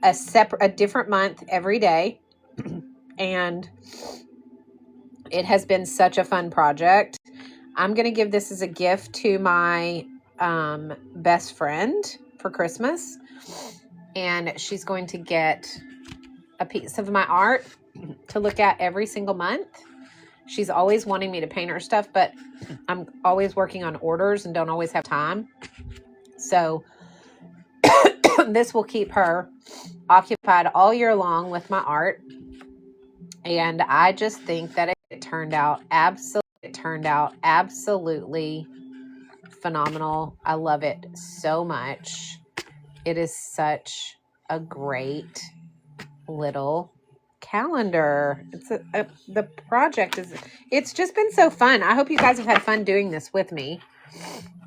a different month every day. And it has been such a fun project. I'm going to give this as a gift to my best friend for Christmas. And she's going to get a piece of my art to look at every single month. She's always wanting me to paint her stuff, but I'm always working on orders and don't always have time. So this will keep her occupied all year long with my art. And I just think that it turned out absolutely phenomenal. I love it so much. It is such a great little calendar. The project it's just been so fun. I hope you guys have had fun doing this with me.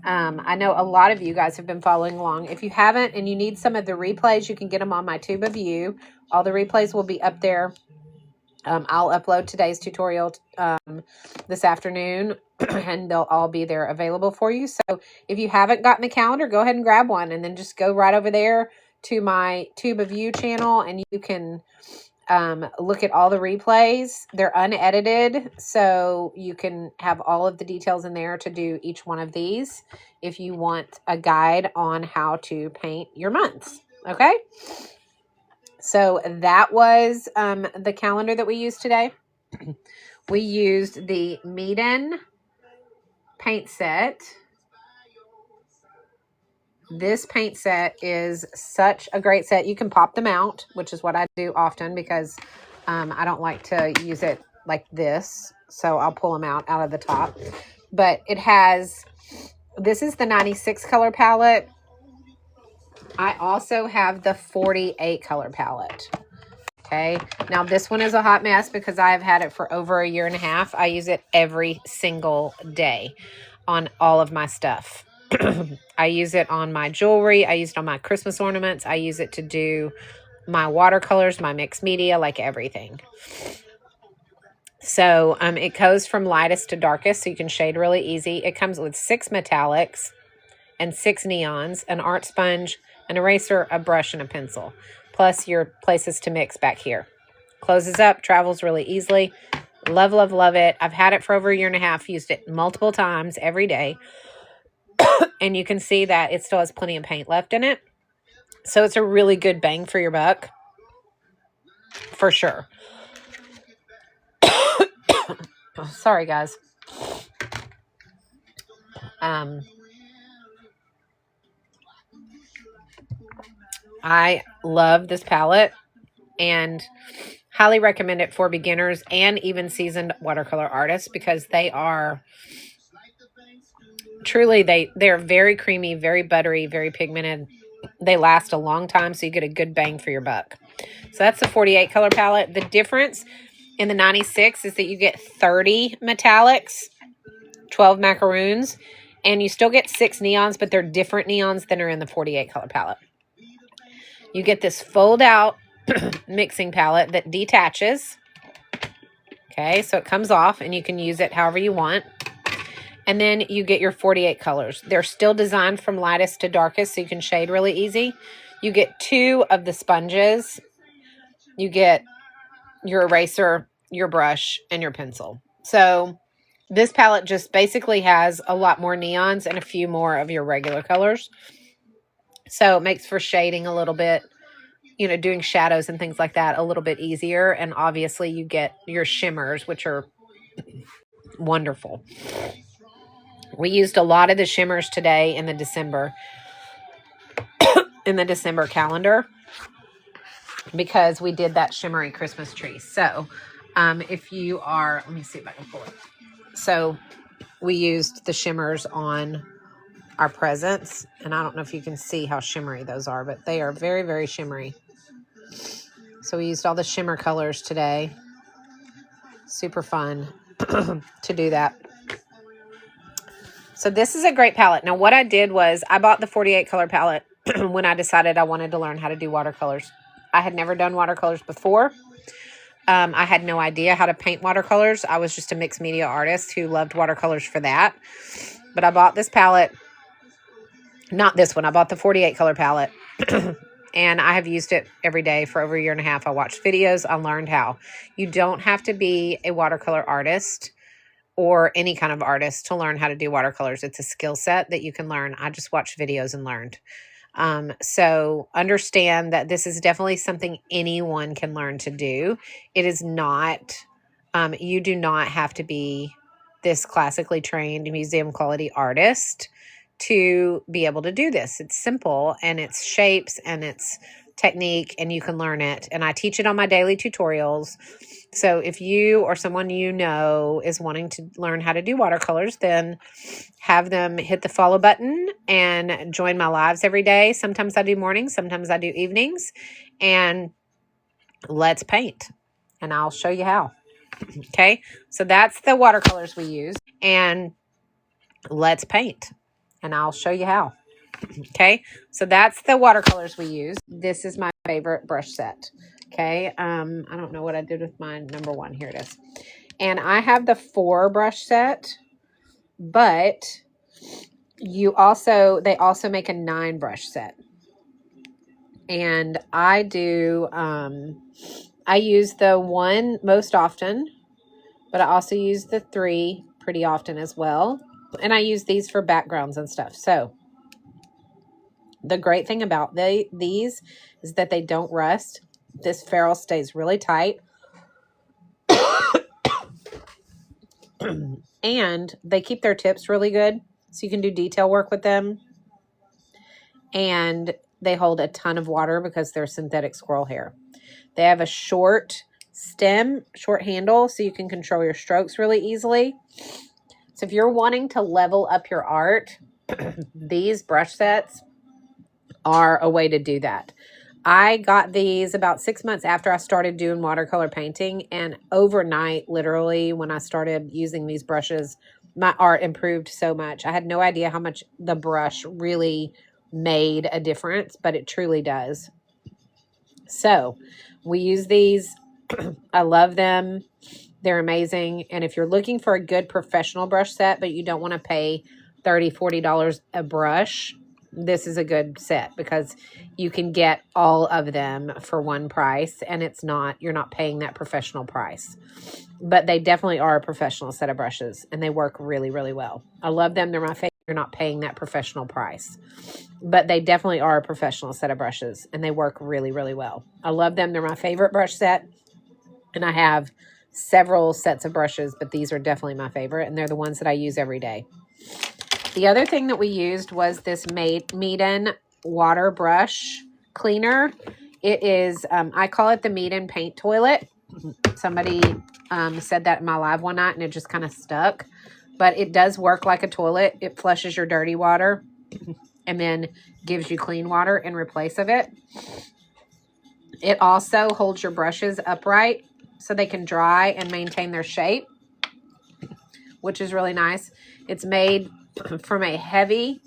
I know a lot of you guys have been following along. If you haven't and you need some of the replays, you can get them on my Tube of You. All the replays will be up there. I'll upload today's tutorial this afternoon, and they'll all be there available for you. So if you haven't gotten the calendar, go ahead and grab one, and then just go right over there to my Tube of You channel, and you can look at all the replays. They're unedited, so you can have all of the details in there to do each one of these if you want a guide on how to paint your months. Okay? So that was the calendar that we used today. We used the Meeden paint set. This paint set is such a great set. You can pop them out, which is what I do often because I don't like to use it like this. So I'll pull them out of the top. But it has, this is the 96 color palette. I also have the 48 color palette. Okay. Now this one is a hot mess because I've had it for over a year and a half. I use it every single day on all of my stuff. I use it on my jewelry. I use it on my Christmas ornaments. I use it to do my watercolors, my mixed media, like everything. So it goes from lightest to darkest, so you can shade really easy. It comes with 6 metallics and 6 neons, an art sponge, an eraser, a brush, and a pencil, plus your places to mix back here. Closes up, travels really easily. Love, love, love it. I've had it for over a year and a half, used it multiple times every day. And you can see that it still has plenty of paint left in it. So it's a really good bang for your buck, for sure. Oh, sorry, guys. I love this palette and highly recommend it for beginners and even seasoned watercolor artists because they are truly, they're very creamy, very buttery, very pigmented. They last a long time, so you get a good bang for your buck. So that's the 48 color palette. The difference in the 96 is that you get 30 metallics, 12 macaroons, and you still get 6 neons, but they're different neons than are in the 48 color palette. You get this fold out mixing palette that detaches. Okay, so it comes off and you can use it however you want. And then you get your 48 colors. They're still designed from lightest to darkest, so you can shade really easy. You get 2 of the sponges. You get your eraser, your brush, and your pencil. So this palette just basically has a lot more neons and a few more of your regular colors. So it makes for shading a little bit, you know, doing shadows and things like that a little bit easier. And obviously you get your shimmers, which are wonderful. We used a lot of the shimmers today in the December calendar because we did that shimmery Christmas tree. So if you are, let me see if I can pull it. So we used the shimmers on our presents, and I don't know if you can see how shimmery those are, but they are very, very shimmery. So we used all the shimmer colors today. Super fun to do that. So this is a great palette. Now what I did was I bought the 48 color palette when I decided I wanted to learn how to do watercolors. I had never done watercolors before. I had no idea how to paint watercolors. I was just a mixed media artist who loved watercolors for that. But I bought this palette. Not this one. I bought the 48 color palette. And I have used it every day for over a year and a half. I watched videos. I learned how. You don't have to be a watercolor artist or any kind of artist to learn how to do watercolors. It's a skill set that you can learn. I just watched videos and learned. So understand that this is definitely something anyone can learn to do. It is not, you do not have to be this classically trained museum quality artist to be able to do this. It's simple and it's shapes and it's technique and you can learn it. And I teach it on my daily tutorials. So if you or someone you know is wanting to learn how to do watercolors, then have them hit the follow button and join my lives every day. Sometimes I do mornings, sometimes I do evenings, and let's paint. And I'll show you how. Okay, so that's the watercolors we use, and let's paint. And I'll show you how. Okay, so that's the watercolors we use. This is my favorite brush set. Okay, I don't know what I did with my number 1. Here it is. And I have the 4 brush set, but they also make a 9 brush set. And I do, I use the 1 most often, but I also use the 3 pretty often as well. And I use these for backgrounds and stuff. So the great thing about these is that they don't rust. This ferrule stays really tight. And they keep their tips really good. So you can do detail work with them. and they hold a ton of water because they're synthetic squirrel hair. They have a short stem, short handle, so you can control your strokes really easily. So if you're wanting to level up your art, these brush sets are a way to do that. I got these about 6 months after I started doing watercolor painting, and overnight, literally, when I started using these brushes, my art improved so much. I had no idea how much the brush really made a difference, but it truly does. So we use these. I love them. They're amazing. And if you're looking for a good professional brush set, but you don't want to pay $30, $40 a brush, this is a good set because you can get all of them for one price, and you're not paying that professional price. But they definitely are a professional set of brushes, and they work really, really well. I love them. They're my favorite. You're not paying that professional price. But they definitely are a professional set of brushes, and they work really, really well. I love them. They're my favorite brush set, and I have several sets of brushes, but these are definitely my favorite, and they're the ones that I use every day. The other thing that we used was this Meeden water brush cleaner. It is, I call it the Meeden paint toilet. Somebody said that in my live one night, and it just kind of stuck. But it does work like a toilet. It flushes your dirty water and then gives you clean water in replace of it. It also holds your brushes upright so they can dry and maintain their shape, which is really nice. It's made from a heavy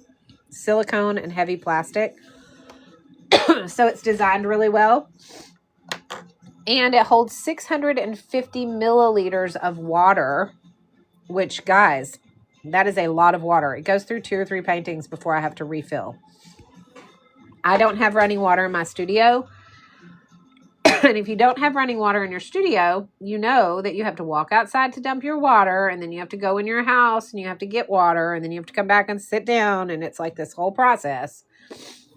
silicone and heavy plastic. So it's designed really well. And it holds 650 milliliters of water, which, guys, that is a lot of water. It goes through 2 or 3 paintings before I have to refill. I don't have running water in my studio. And if you don't have running water in your studio, you know that you have to walk outside to dump your water, and then you have to go in your house and you have to get water, and then you have to come back and sit down, and it's like this whole process.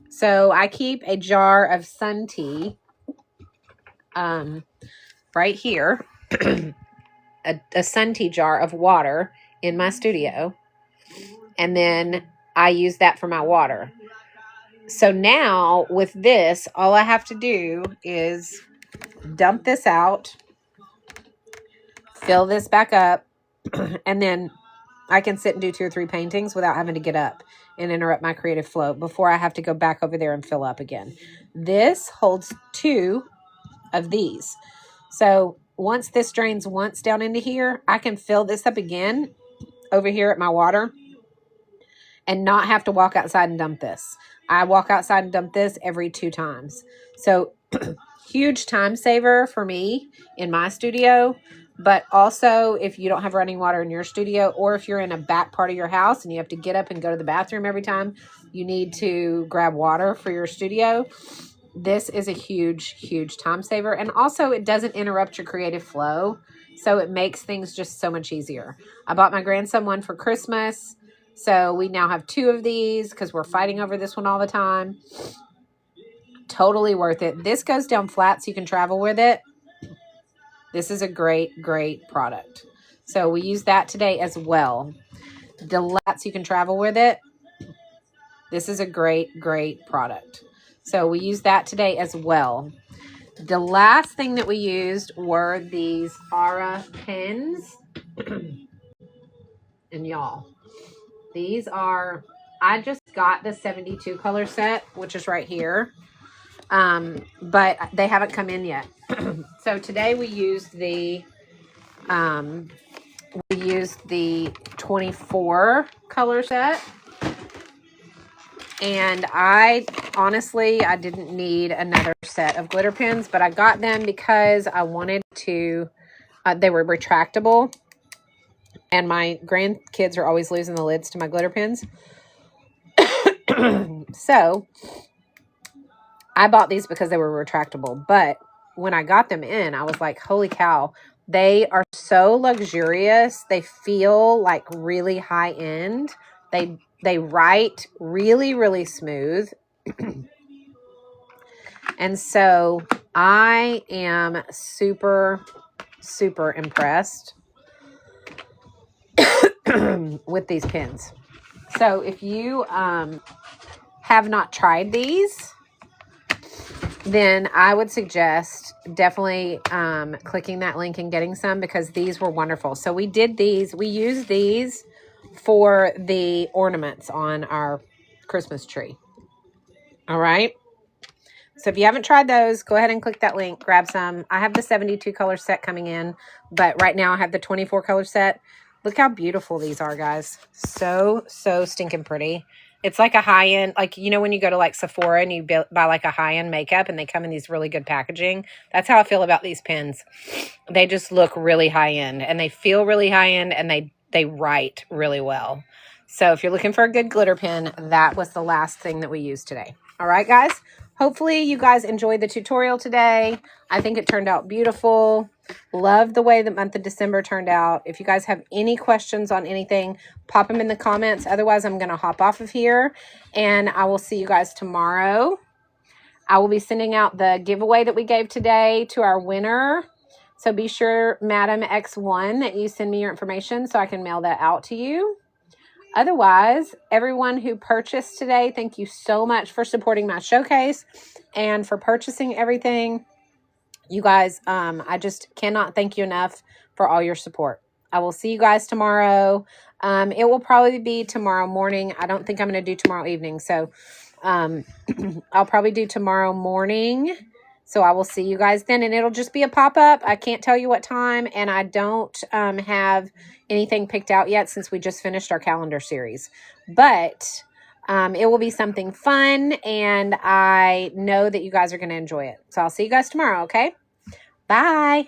So I keep a jar of sun tea right here, a sun tea jar of water in my studio, and then I use that for my water. So now with this, all I have to do is dump this out, fill this back up, and then I can sit and do 2 or 3 paintings without having to get up and interrupt my creative flow before I have to go back over there and fill up again. This holds 2 of these. So once this drains once down into here, I can fill this up again over here at my water and not have to walk outside and dump this. I walk outside and dump this every 2 times. So huge time saver for me in my studio. But also, if you don't have running water in your studio, or if you're in a back part of your house and you have to get up and go to the bathroom every time you need to grab water for your studio, this is a huge, huge time saver. And also, it doesn't interrupt your creative flow, so it makes things just so much easier. I bought my grandson one for Christmas, so we now have 2 of these because we're fighting over this one all the time. Totally worth it. This goes down flat so you can travel with it. This is a great, great product. So we use that today as well. The lats you can travel with it. This is a great, great product. So we use that today as well. The last thing that we used were these Aura pens. And y'all, these are, I just got the 72 color set, which is right here. But they haven't come in yet. So today we used the 24 color set. And I didn't need another set of glitter pens, but I got them because I wanted to, they were retractable. And my grandkids are always losing the lids to my glitter pens. So I bought these because they were retractable, but when I got them in, I was like, holy cow, they are so luxurious. They feel like really high end. They write really, really smooth. And so I am super, super impressed with these pens. So if you have not tried these, then I would suggest definitely clicking that link and getting some, because these were wonderful. So we did these. We used these for the ornaments on our Christmas tree. All right. So if you haven't tried those, go ahead and click that link, grab some. I have the 72 color set coming in, but right now I have the 24 color set. Look how beautiful these are, guys. So stinking pretty. It's like a high-end, like, you know, when you go to like Sephora and you buy like a high-end makeup and they come in these really good packaging. That's how I feel about these pens. They just look really high-end and they feel really high-end, and they write really well. So if you're looking for a good glitter pen, that was the last thing that we used today. All right, guys. Hopefully you guys enjoyed the tutorial today. I think it turned out beautiful. Love the way the month of December turned out. If you guys have any questions on anything, pop them in the comments. Otherwise, I'm going to hop off of here, and I will see you guys tomorrow. I will be sending out the giveaway that we gave today to our winner. So be sure, Madam X1, that you send me your information so I can mail that out to you. Otherwise, everyone who purchased today, thank you so much for supporting my showcase and for purchasing everything. You guys, I just cannot thank you enough for all your support. I will see you guys tomorrow. It will probably be tomorrow morning. I don't think I'm going to do tomorrow evening. So I'll probably do tomorrow morning. So I will see you guys then, and it'll just be a pop-up. I can't tell you what time, and I don't have anything picked out yet since we just finished our calendar series. But it will be something fun, and I know that you guys are going to enjoy it. So I'll see you guys tomorrow, okay? Bye.